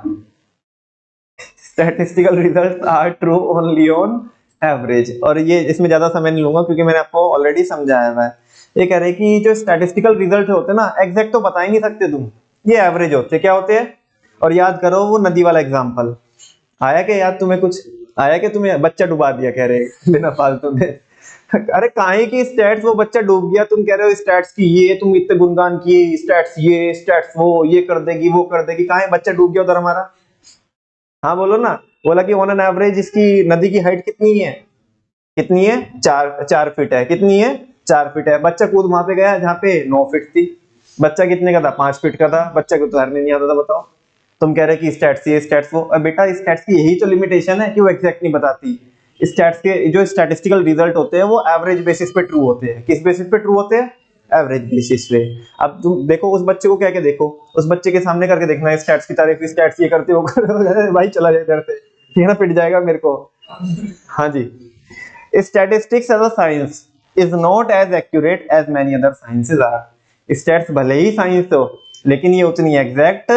statistical results are true only on average. और ये इसमें ज्यादा समय नहीं लूंगा क्योंकि मैंने आपको ऑलरेडी समझाया हुआ है। ये कह रहे हैं कि जो स्टैटिस्टिकल रिजल्ट होते हैं ना, एग्जैक्ट तो बता ही नहीं सकते तुम, ये एवरेज होते हैं। क्या होते हैं, और याद करो वो नदी वाला एग्जांपल, आया क्या याद तुम्हें, कुछ आया क्या तुम्हें, बच्चा डुबा दिया कह रहे बिना फालतू में। अरे काहे की स्टैट्स, वो बच्चा डूब गया, तुम कह रहे हो स्टैट्स की ये, तुम इतने गुणगान किए, स्टैट्स ये स्टैट्स वो, ये कर देगी वो कर देगी, काहे बच्चा डूब गया उधर हमारा। हाँ बोलो ना, बोला कि ऑन एन एवरेज इसकी नदी की हाइट कितनी है, कितनी है, 4 फीट है, कितनी है, 4 फीट है। बच्चा कूद वहां पे गया जहाँ पे 9 फीट थी, बच्चा कितने का था, 5 फीट का था, बच्चा को तैरने नहीं आता था, बताओ। तुम कह रहे कि स्टैट्स ये स्टैट्स वो, बेटा स्टैट्स की यही तो लिमिटेशन है कि वो एग्जैक्ट नहीं बताती। स्टैट्स के जो स्टैटिस्टिकल रिजल्ट होते हैं वो एवरेज बेसिस पे ट्रू होते हैं, किस बेसिस पे ट्रू होते हैं, एवरेज बेसिस पे। अब तुम देखो उस बच्चे को, क्या क्या देखो, उस बच्चे के सामने करके देखना स्टैट्स की तारीफ, स्टैट्स ये करते हो भाई चला जाए इधर से, ठीक है ना, पिट जाएगा मेरे को। हाँ जी, statistics as a science is not as accurate as many other sciences are. Stats भले ही साइंस हो लेकिन ये उतनी एग्जैक्ट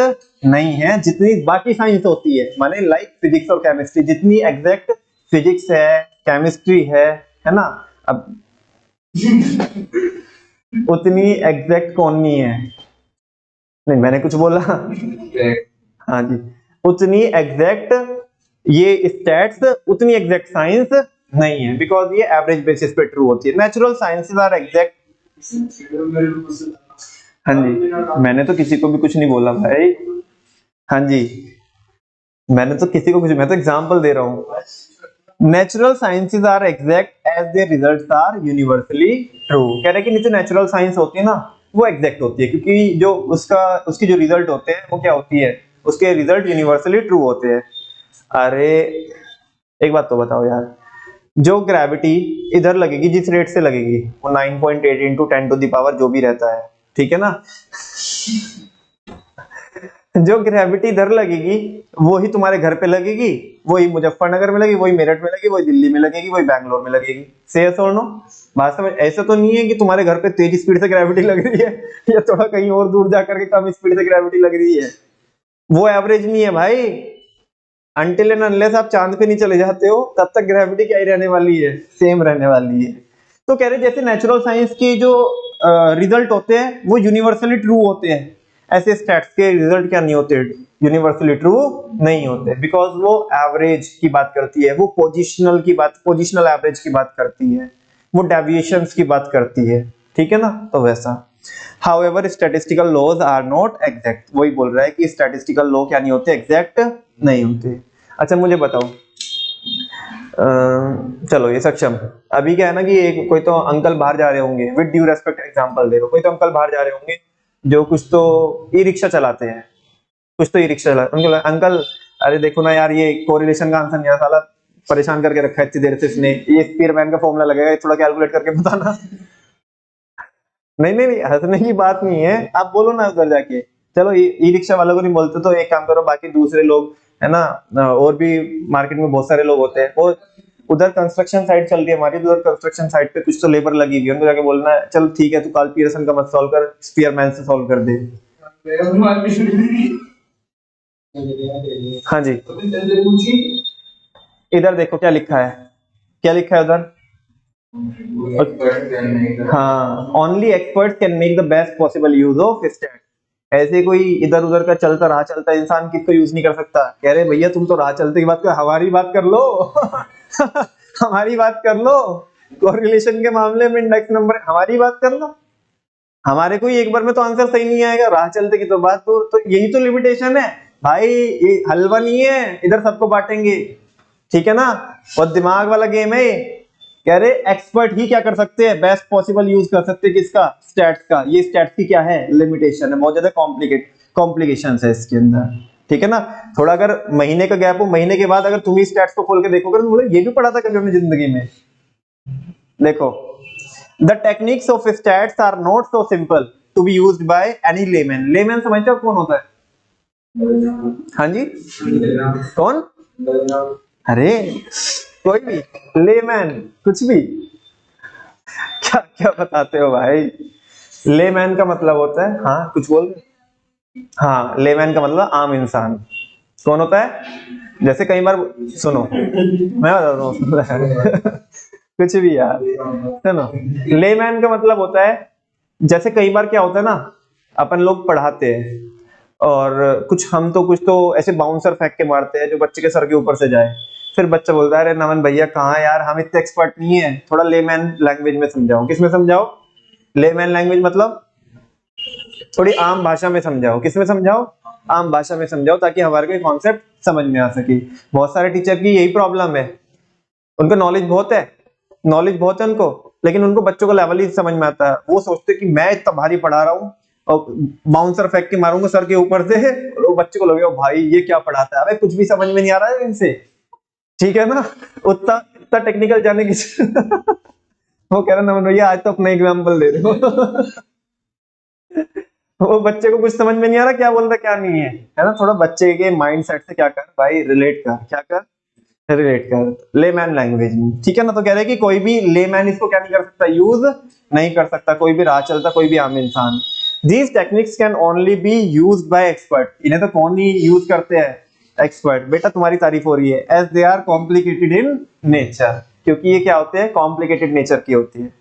नहीं है जितनी बाकी साइंस होती है, माने लाइक फिजिक्स और केमिस्ट्री, जितनी एग्जैक्ट फिजिक्स है, केमिस्ट्री है ना, अब उतनी एग्जैक्ट कौन नहीं है, नहीं मैंने कुछ बोला, हाँ जी, उतनी एग्जैक्ट ये स्टैट्स, उतनी एग्जैक्ट साइंस नहीं है, बिकॉज ये एवरेज बेसिस पे ट्रू होती है। नेचुरल साइंसेस आर एग्जैक्ट, हाँ जी, मैंने तो किसी को भी कुछ नहीं बोला भाई, हाँ जी, मैंने तो किसी को कुछ, मैं तो एग्जांपल दे रहा हूँ। Natural sciences are exact as their results are universally true. कह रहे कि जो नेचुरल साइंस होती है ना वो एग्जैक्ट होती है, क्योंकि जो उसकी जो रिजल्ट होते हैं वो क्या होती है, उसके रिजल्ट यूनिवर्सली ट्रू होते हैं। अरे एक बात तो बताओ यार, जो ग्रेविटी इधर लगेगी, जिस रेट से लगेगी वो 9.8 × 10⁻⁴ जो भी रहता है, ठीक है ना, जो ग्रेविटी इधर लगेगी वही तुम्हारे घर पे लगेगी, वही मुजफ्फरनगर में लगेगी, वही मेरठ में लगेगी, वही दिल्ली में लगेगी, वही बैंगलोर में लगेगी। से और नो? वास्तव में ऐसा तो नहीं है कि तुम्हारे घर पे तेज स्पीड से ग्रेविटी लग रही है या थोड़ा कहीं और दूर जाकर के कम स्पीड से ग्रेविटी लग रही है। वो एवरेज नहीं है भाई। अनटिल एंड अनलेस आप चांद पे नहीं चले जाते हो तब तक ग्रेविटी क्या ही रहने वाली है, सेम रहने वाली है। तो कह रहे जैसे नेचुरल साइंस के जो रिजल्ट होते हैं वो यूनिवर्सली ट्रू होते हैं, ऐसे स्टैट्स के रिजल्ट क्या नहीं होते, यूनिवर्सली ट्रू नहीं होते, बिकॉज वो एवरेज की बात करती है, वो पोजिशनल एवरेज की बात करती है, वो डेविएशंस की बात करती है, ठीक है ना। तो वैसा However, statistical laws are not exact. वही बोल रहा है कि statistical law क्या नहीं होते, एग्जैक्ट नहीं होते। अच्छा मुझे बताओ, चलो ये सक्षम, अभी क्या है ना कि एक कोई तो अंकल बाहर जा रहे होंगे, विद ड्यू रेस्पेक्ट एग्जांपल दे रहा हूं, कोई तो अंकल बाहर जा रहे होंगे जो कुछ तो ई रिक्शा चलाते हैं, कुछ तो ई रिक्शा चला, उनको अंकल अरे देखो ना यार ये कोरिलेशन का आंसर नहीं आ रहा, साला परेशान करके रखा है इतनी देर से इसने, ये स्पीयरमैन का फॉर्मूला लगेगा, थोड़ा कैलकुलेट करके बताना। नहीं नहीं नहीं, हंसने की बात नहीं है, आप बोलो ना उधर जाके। चलो ई रिक्शा वालों को नहीं बोलते तो एक काम करो, बाकी दूसरे लोग है ना, और भी मार्केट में बहुत सारे लोग होते हैं, वो उधर कंस्ट्रक्शन साइट चल रही है हमारी, उधर कंस्ट्रक्शन साइट पे कुछ तो लेबर लगी हुई है, उनको जाके बोलना है चल ठीक है तू कार्ल पियर्सन का मत सॉल्व कर, स्पीयरमैन से सॉल्व कर दे। हाँ जी, इधर देखो क्या लिखा है, क्या लिखा है उधर, हाँ, only expert can make the best possible use of stat. ऐसे कोई इधर उधर का चलता राह चलता इंसान किसको यूज नहीं कर सकता। कह रहे भैया तुम तो राह चलते की बात कर, हमारी बात कर लो हमारी बात कर लो, कोरिलेशन के मामले में इंडेक्स नंबर हमारी बात कर लो, हमारे को एक बार में तो आंसर सही नहीं आएगा, राह चलते की तो बात तो यही तो लिमिटेशन है भाई, ये हलवा नहीं है इधर सबको बांटेंगे, ठीक है ना, और दिमाग वाला गेम है। कह रहे एक्सपर्ट ही क्या कर सकते हैं, बेस्ट पॉसिबल यूज कर सकते हैं किसका, स्टैट्स का। ये स्टैट्स की क्या है, लिमिटेशन है, बहुत ज्यादा कॉम्प्लिकेशंस है इसके अंदर, ठीक है ना। थोड़ा अगर महीने का गैप हो, महीने के बाद अगर तुम ही स्टैट्स को खोल के देखोगे तो बोले ये भी पढ़ा था कभी अपनी जिंदगी में। देखो, the techniques of stats are not so simple to be used by any layman. Layman समझते हो कौन होता है? हाँ जी, कौन? अरे कोई भी लेमैन, कुछ भी, क्या क्या बताते हो भाई। लेमैन का मतलब होता है, हाँ कुछ बोल, हाँ लेमैन का मतलब आम इंसान। कौन होता है? जैसे कई बार सुनो मैं बताता हूँ कुछ भी यार, सुनो, लेमैन का मतलब होता है, जैसे कई बार क्या होता है ना, अपन लोग पढ़ाते हैं और कुछ तो ऐसे बाउंसर फेंक के मारते हैं जो बच्चे के सर के ऊपर से जाए, फिर बच्चा बोलता है अरे नमन भैया कहाँ यार, हम इतने एक्सपर्ट नहीं है, थोड़ा लेमैन लैंग्वेज में समझाओ। किस में समझाओ? लेमैन लैंग्वेज मतलब थोड़ी आम भाषा में समझाओ। किस में समझाओ? आम भाषा में समझाओ, ताकि हमारे को कॉन्सेप्ट समझ में आ सके। बहुत सारे टीचर की यही प्रॉब्लम है, उनको नॉलेज बहुत है उनको, लेकिन उनको बच्चों का लेवल ही समझ में आता है। वो सोचते कि मैं इतना भारी पढ़ा रहा हूँ और बाउंसर फेंक के मारूंगा सर के ऊपर से, और बच्चे को लगेगा भाई ये क्या पढ़ाता है, अबे कुछ भी समझ में नहीं आ रहा है इनसे, ठीक है ना। उतना इतना टेक्निकल जाने की वो कह रहा ना भैया आज तो अपना एग्जाम्पल दे रहे हो वो बच्चे को कुछ समझ में नहीं आ रहा क्या बोल रहा क्या नहीं है ना। थोड़ा बच्चे के माइंड सेट से क्या कर भाई, रिलेट कर, क्या कर, रिलेट कर लेमैन लैंग्वेज में, ठीक है ना। तो कह रहे कि कोई भी लेमैन इसको क्या नहीं कर सकता, यूज नहीं कर सकता, कोई भी राह चलता, कोई भी आम इंसान। These techniques can only be used by expert। इन्हें तो कौन ही यूज करते हैं, एक्सपर्ट। बेटा तुम्हारी तारीफ हो रही है, as they are complicated in nature, क्योंकि ये क्या होते हैं, कॉम्प्लिकेटेड नेचर की होती है।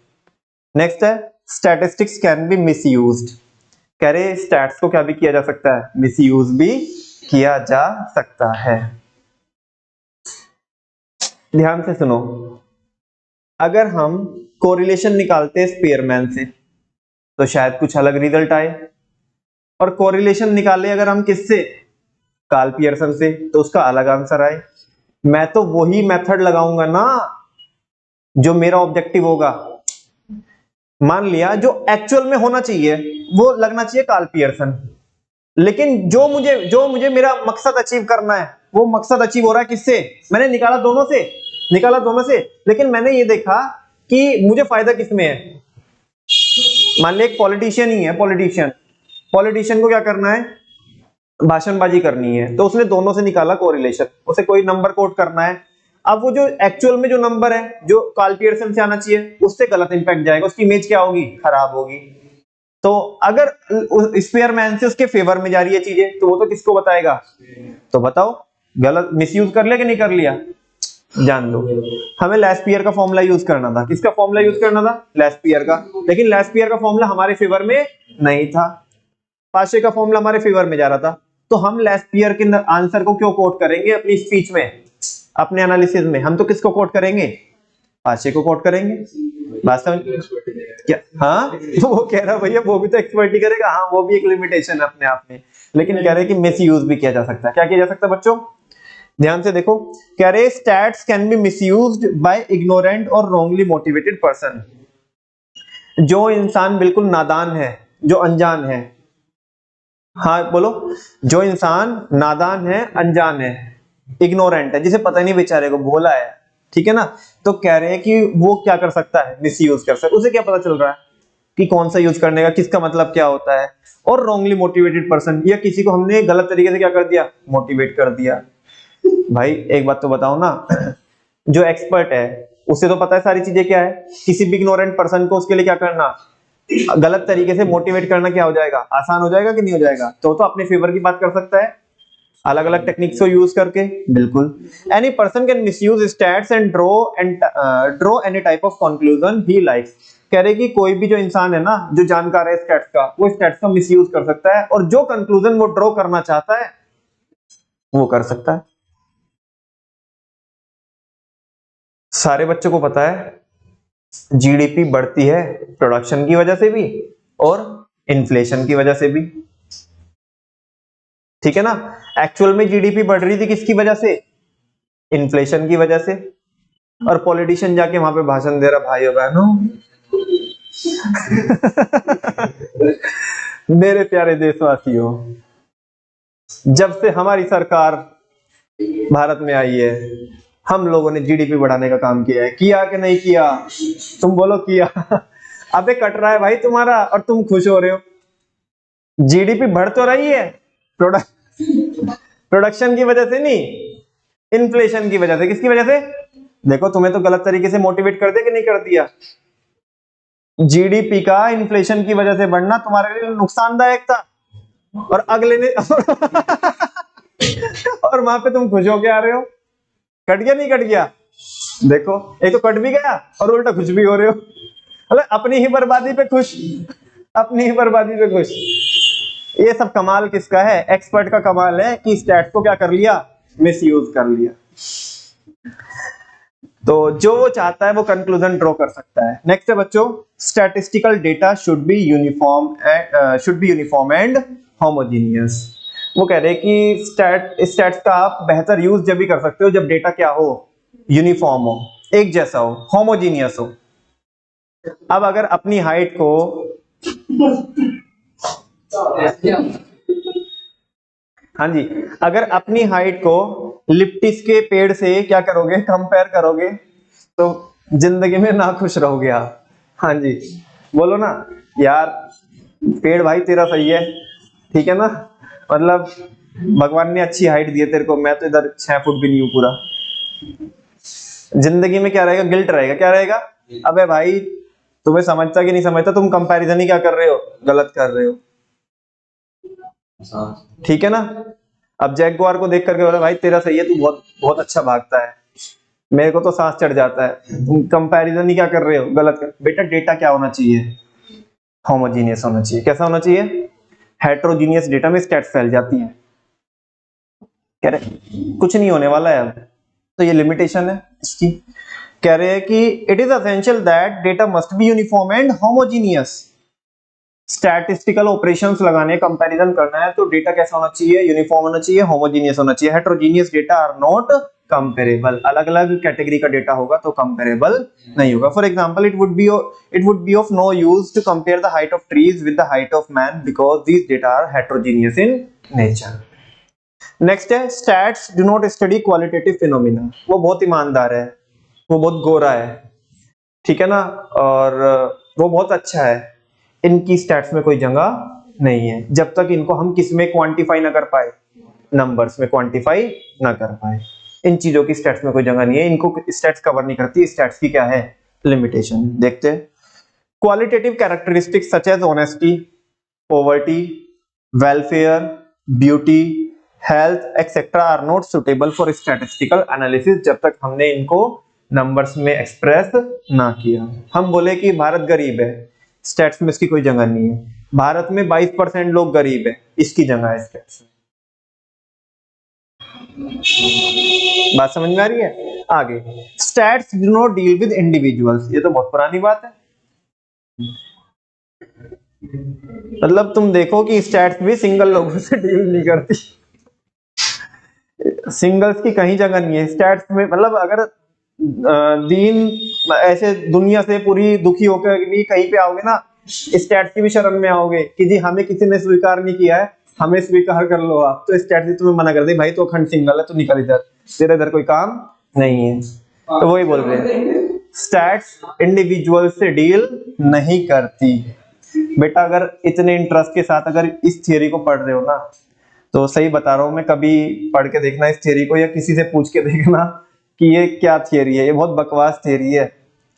नेक्स्ट है statistics can be misused। कह रहे स्टैट्स को क्या भी किया जा सकता है, मिसयूज भी किया जा सकता है। ध्यान से सुनो, अगर हम कोरिलेशन निकालते हैं स्पीयरमैन से तो शायद कुछ अलग रिजल्ट आए, और कोरिलेशन निकाले अगर हम किससे, कार्ल पियर्सन से, तो उसका अलग आंसर आए। मैं तो वही मेथड लगाऊंगा ना जो मेरा ऑब्जेक्टिव होगा। मान लिया जो एक्चुअल में होना चाहिए वो लगना चाहिए कार्ल पियर्सन, लेकिन जो मुझे मेरा मकसद अचीव करना है वो मकसद अचीव हो रहा है किससे, मैंने निकाला दोनों से, लेकिन मैंने ये देखा कि मुझे फायदा किसमें है। मान लिया एक पॉलिटिशियन ही है, पॉलिटिशियन को क्या करना है, भाषणबाजी करनी है, तो उसने दोनों से निकाला कोरिलेशन, उसे कोई नंबर कोट करना है। अब वो जो एक्चुअल में जो नंबर है जो कार्ल पियर्सन से आना चाहिए, उससे गलत इंपैक्ट जाएगा, उसकी इमेज क्या होगी, खराब होगी। तो अगर स्पेयरमैन से उसके फेवर में जा रही है चीजें, तो वो तो किसको बताएगा। तो बताओ गलत मिसयूज कर लिया कि नहीं कर लिया, जान लो। हमें लैस्पियर का फॉर्मूला यूज करना था, किसका फॉर्मूला यूज करना था, लैस्पियर का। लेकिन लैस्पियर का फॉर्मूला हमारे फेवर में नहीं था, पाशे का फॉर्मूला हमारे फेवर में जा रहा था। तो हम लेस्पियर के आंसर को क्यों कोट करेंगे अपनी स्पीच में, अपने एनालिसिस में, हम तो किसको कोट करेंगे, पाशे को कोट करेंगे। बात समझ क्या, हाँ वो कह रहा भैया वो भी तो एक्सपर्ट ही करेगा, हाँ वो भी एक लिमिटेशन है अपने आप में, लेकिन कह रहे कि मिस यूज भी किया जा सकता है। क्या किया जा सकता है बच्चों, ध्यान से देखो, कह रहे stats can be misused by ignorant और रॉन्गली मोटिवेटेड पर्सन। जो इंसान बिल्कुल नादान है, जो अनजान है, हाँ बोलो, जो इंसान नादान है, अनजान है, इग्नोरेंट है, जिसे पता नहीं बेचारे को, भोला है, ठीक है ना, तो कह रहे हैं कि वो क्या कर सकता है, मिस यूज कर सकता है। उसे क्या पता चल रहा है कि कौन सा यूज करने का, किसका मतलब क्या होता है। और रॉन्गली मोटिवेटेड पर्सन, या किसी को हमने गलत तरीके से क्या कर दिया, मोटिवेट कर दिया। भाई एक बात तो बताओ ना, जो एक्सपर्ट है उसे तो पता है सारी चीजें क्या है, किसी भी इग्नोरेंट पर्सन को उसके लिए क्या करना, गलत तरीके से मोटिवेट करना क्या हो जाएगा, आसान हो जाएगा कि नहीं हो जाएगा। तो अपने फेवर की बात कर सकता है अलग अलग टेक्निक्स को यूज करके, बिल्कुल। Any person can misuse stats and draw any type of conclusion he likes. कह रहे कि कोई भी जो इंसान है ना, जो जानकार है स्टैट्स का, वो स्टैट्स का मिसयूज कर सकता है, और जो कंक्लूजन वो ड्रॉ करना चाहता है वो कर सकता है। सारे बच्चों को पता है जीडीपी बढ़ती है प्रोडक्शन की वजह से भी और इन्फ्लेशन की वजह से भी, ठीक है ना। एक्चुअल में जीडीपी बढ़ रही थी किसकी वजह से, इन्फ्लेशन की वजह से। और पॉलिटिशियन जाके वहां पे भाषण दे रहा, भाइयों बहनों मेरे प्यारे देशवासियों, जब से हमारी सरकार भारत में आई है, हम लोगों ने जीडीपी बढ़ाने का काम किया है, किया कि नहीं किया, तुम बोलो किया। अबे कट रहा है भाई तुम्हारा और तुम खुश हो रहे हो। जीडीपी बढ़ तो रही है, प्रोडक्शन की वजह से नहीं, इन्फ्लेशन की वजह से। किसकी वजह से, देखो तुम्हें तो गलत तरीके से मोटिवेट कर दिया कि नहीं कर दिया। जीडीपी का इन्फ्लेशन की वजह से बढ़ना तुम्हारे लिए नुकसानदायक था, और अगले ने और वहां पे तुम खुश होके आ रहे हो। कट गया नहीं कट गया, देखो एक तो कट भी गया और उल्टा खुश भी हो रहे हो, मतलब अपनी ही बर्बादी पे खुश, अपनी ही बर्बादी पे खुश। ये सब कमाल किसका है, एक्सपर्ट का कमाल है कि स्टैट्स को क्या कर लिया, मिस यूज कर लिया। तो जो वो चाहता है वो कंक्लूजन ड्रॉ कर सकता है। नेक्स्ट है बच्चों, statistical data should be uniform and homogeneous. वो कह रहे हैं कि स्टैट्स का आप बेहतर यूज जब भी कर सकते हो जब डेटा क्या हो, यूनिफॉर्म हो, एक जैसा हो, होमोजीनियस हो। अब अगर अपनी हाइट को हाँ जी, अगर अपनी हाइट को लिप्टिस के पेड़ से क्या करोगे, कंपेयर करोगे, तो जिंदगी में ना खुश रहोगे आप। हाँ जी, बोलो ना यार, पेड़ भाई तेरा सही है, ठीक है ना, मतलब भगवान ने अच्छी हाइट दी है तेरे को, मैं तो इधर 6 फुट भी नहीं हूं पूरा। जिंदगी में क्या रहेगा, गिल्ट रहेगा, क्या रहेगा, अबे भाई तुम्हें समझता कि नहीं समझता, तुम कंपैरिजन ही क्या कर रहे हो, गलत कर रहे हो, ठीक है ना। अब जैगुआर को देख करके बोला भाई तेरा सही है, तू बहुत बहुत अच्छा भागता है, मेरे को तो सांस चढ़ जाता है, तुम कंपैरिजन ही क्या कर रहे हो, गलत कर। बेटा डेटा क्या होना चाहिए, होमोजीनियस होना चाहिए। कैसा होना चाहिए, हेट्रोजीनियस डेटा में स्टैट्स फैल जाती हैं, कह रहे कुछ नहीं होने वाला है अब, तो ये लिमिटेशन है इसकी। कह रहे हैं कि it is essential that data must be uniform and homogeneous. Statistical operations लगाने, कंपैरिजन करना है तो डेटा कैसा होना चाहिए, यूनिफॉर्म होना चाहिए, होमोजीनियस होना चाहिए। Heterogeneous data are not comparable, अलग अलग कैटेगरी का डेटा होगा तो कंपेरेबल नहीं होगा। For example it would be of no use to compare the height of trees with the height of man because these data are heterogeneous in nature. Next है, stats do not study qualitative phenomena. वो बहुत ईमानदार है, वो बहुत गोरा है, ठीक है ना, और वो बहुत अच्छा है, इनकी स्टैट्स में कोई जगह नहीं है, जब तक इनको हम किस में क्वांटिफाई ना कर पाए, नंबर्स में क्वांटिफाई ना कर पाए। इन चीजों की स्टैट्स में कोई जगह नहीं है, इनको स्टैट्स कवर नहीं करती। स्टैट्स की क्या है लिमिटेशन, देखते हैं। Qualitative characteristics such as honesty, poverty, welfare, beauty, health etcetera are not suitable for statistical analysis, जब तक हमने इनको नंबर्स में एक्सप्रेस ना किया। हम बोले कि भारत गरीब है, स्टैट्स में इसकी कोई जगह नहीं है। भारत में 22% लोग गरीब है, इसकी जगह है स्टैट्स में। बात समझ में आ रही है? आगे, stats do not deal with individuals, ये तो बहुत पुरानी बात है। मतलब तुम देखो कि स्टैट्स भी सिंगल लोगों से डील नहीं करती, सिंगल्स की कहीं जगह नहीं है स्टैट्स में। मतलब अगर दीन ऐसे दुनिया से पूरी दुखी होकर भी कहीं पे आओगे ना, स्टैट्स की भी शरण में आओगे कि जी हमें किसी ने स्वीकार नहीं किया है, हमें स्वीकार कर लो आप, तो स्टैट्स तुम्हें मना कर दे, भाई तो अखंड सिंगल है, तो निकल इधर, तेरे इधर कोई काम नहीं है। तो वही बोल रहे हैं, स्टैट्स इंडिविजुअल से डील नहीं करती। बेटा अगर इतने इंटरेस्ट के साथ अगर इस थियरी को पढ़ रहे हो ना, तो सही बता रहा हूं मैं, कभी पढ़ के देखना इस थियरी को, या किसी से पूछ के देखना कि ये क्या थियरी है, ये बहुत बकवास थियरी है,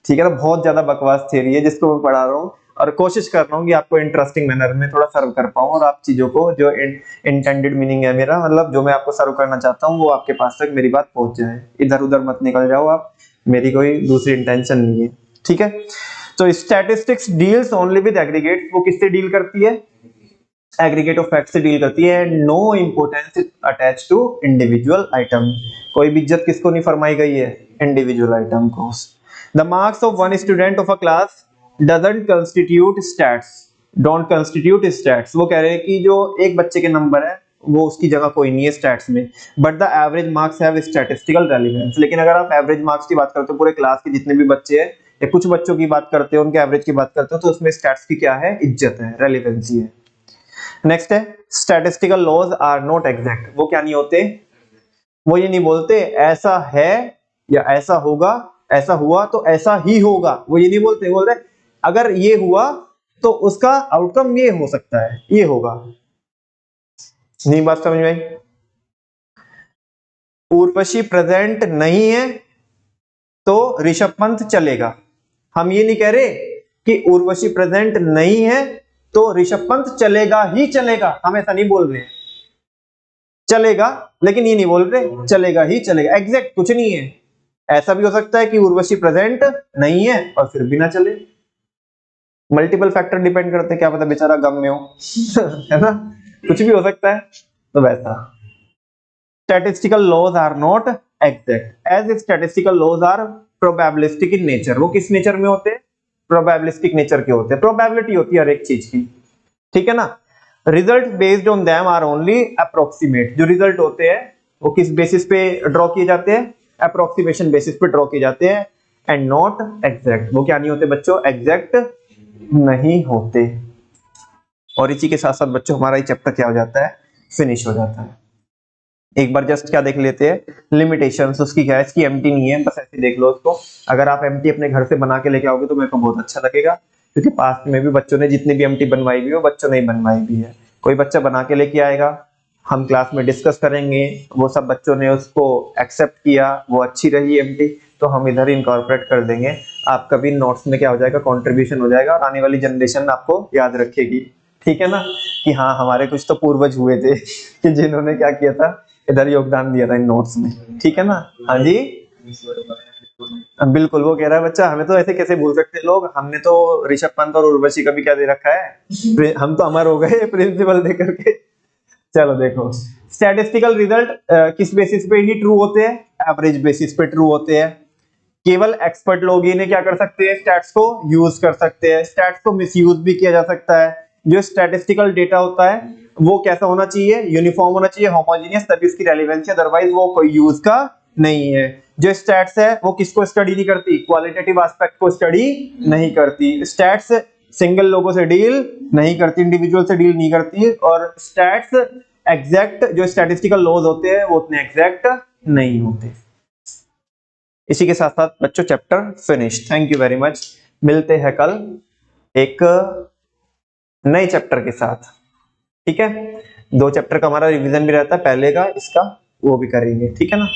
ठीक है ना, बहुत ज्यादा बकवास थियरी है जिसको मैं पढ़ा रहा हूँ। और कोशिश कर रहा हूँ कि आपको इंटरेस्टिंग मैनर में थोड़ा सर्व कर पाऊँ, और आप चीजों को जो इंटेंडेड मीनिंग है मेरा, मतलब जो मैं आपको सर्व करना चाहता हूँ, वो आपके पास तक मेरी बात पहुंच जाए, इधर उधर मत निकल जाओ आप, मेरी कोई दूसरी इंटेंशन नहीं है, ठीक है। तो statistics deals only with aggregate, वो किससे डील करती है, एग्रीगेट ऑफ फैक्ट से डील करती है। No importance attach to individual item, कोई भी इज्जत किसको नहीं फरमाई गई है, इंडिविजुअल आइटम को। The marks of one student of a class doesn't constitute stats, don't constitute stats, वो कह रहे हैं कि जो एक बच्चे के नंबर है वो उसकी जगह कोई नहीं है स्टैट्स में, but the average marks have statistical relevance. लेकिन अगर आप एवरेज मार्क्स की बात करते हो, पूरे क्लास के जितने भी बच्चे हैं या कुछ बच्चों की बात करते हो, उनके एवरेज की बात करते हो, तो उसमें स्टैट्स की क्या है, इज्जत है, रेलेवेंसी है। नेक्स्ट है, statistical laws are not exact, वो क्या नहीं होते, वो ये नहीं बोलते ऐसा है या ऐसा होगा, ऐसा हुआ तो ऐसा ही होगा, वो ये नहीं बोलते, बोलते अगर ये हुआ तो उसका आउटकम ये हो सकता है, ये होगा। नहीं बात समझ में आई? उर्वशी प्रेजेंट नहीं है तो ऋषभ पंत चलेगा, हम ये नहीं कह रहे कि उर्वशी प्रेजेंट नहीं है तो ऋषभ पंत चलेगा ही चलेगा, हम ऐसा नहीं बोल रहे, चलेगा, लेकिन ये नहीं बोल रहे चलेगा ही चलेगा, एग्जैक्ट कुछ नहीं है। ऐसा भी हो सकता है कि उर्वशी प्रेजेंट नहीं है और फिर भी ना चले, मल्टीपल फैक्टर डिपेंड करते हैं, क्या पता बेचारा गम में हो है ना, कुछ भी हो सकता है। तो वैसा statistical laws are not exact, as statistical laws are probabilistic in nature, वो किस नेचर में होते हैं, प्रोबेबिलिस्टिक नेचर के होते हैं, प्रोबेबिलिटी होती है हर एक चीज की, ठीक है ना। Result based on them are only approximate, जो रिजल्ट होते हैं वो किस बेसिस पे ड्रॉ किए जाते हैं, अप्रोक्सीमेशन बेसिस पे ड्रॉ किए जाते हैं, एंड नॉट एग्जैक्ट, वो क्या नहीं होते बच्चों, एग्जैक्ट नहीं होते। और इसी के साथ साथ बच्चों हमारा ये चैप्टर क्या हो जाता है, फिनिश हो जाता है। एक बार जस्ट क्या देख लेते हैं, लिमिटेशंस उसकी क्या है, इसकी एम्प्टी नहीं है, बस ऐसे देख लो उसको। अगर आप एम्प्टी अपने घर से बना के लेके आओगे तो मेरे को बहुत अच्छा लगेगा, क्योंकि पास्ट में भी बच्चों ने जितनी भी एम्प्टी बनवाई भी है, बच्चों ने ही बनवाई भी है। कोई बच्चा बना के लेके आएगा, हम क्लास में डिस्कस करेंगे, वो सब बच्चों ने उसको एक्सेप्ट किया, वो अच्छी रही एम्प्टी, तो हम इधर इनकॉर्पोरेट कर देंगे। आपका भी नोट्स में क्या हो जाएगा, कंट्रीब्यूशन हो जाएगा, और आने वाली जनरेशन आपको याद रखेगी, ठीक है ना, कि हाँ हमारे कुछ तो पूर्वज हुए थे कि जिन्होंने क्या किया था, इधर योगदान दिया था इन नोट्स में, ठीक है ना। हाँ जी बिल्कुल, वो कह रहा है बच्चा हमें तो ऐसे कैसे भूल सकते लोग, हमने तो ऋषभ पंत और उर्वशी का भी क्या दे रखा है, हम तो अमर हो गए प्रिंसिपल दे करके। चलो देखो, स्टैटिस्टिकल रिजल्ट किस बेसिस पे ही ट्रू होते हैं, एवरेज बेसिस पे ट्रू होते हैं। केवल एक्सपर्ट लोग ही ने क्या कर सकते हैं, स्टैट्स को यूज कर सकते हैं, स्टैट्स को मिसयूज भी किया जा सकता है। जो स्टैटिस्टिकल डेटा होता है वो कैसा होना चाहिए, यूनिफॉर्म होना चाहिए, होमोजेनियस, तभी इसकी रेलेवेंसी, अदरवाइज वो कोई यूज का नहीं है। जो स्टैट्स है वो किसको स्टडी नहीं करती, क्वालिटेटिव एस्पेक्ट को स्टडी नहीं करती। स्टैट्स सिंगल लोगों से डील नहीं करती, इंडिविजुअल से डील नहीं करती, और स्टैट्स एग्जैक्ट जो स्टैटिस्टिकल लॉज होते हैं वो उतने एग्जैक्ट नहीं होते। इसी के साथ साथ बच्चों chapter finish, thank you very much. मिलते हैं कल एक नए चैप्टर के साथ। ठीक है, 2 चैप्टर का हमारा रिवीजन भी रहता है, पहले का इसका वो भी करेंगे, ठीक है ना।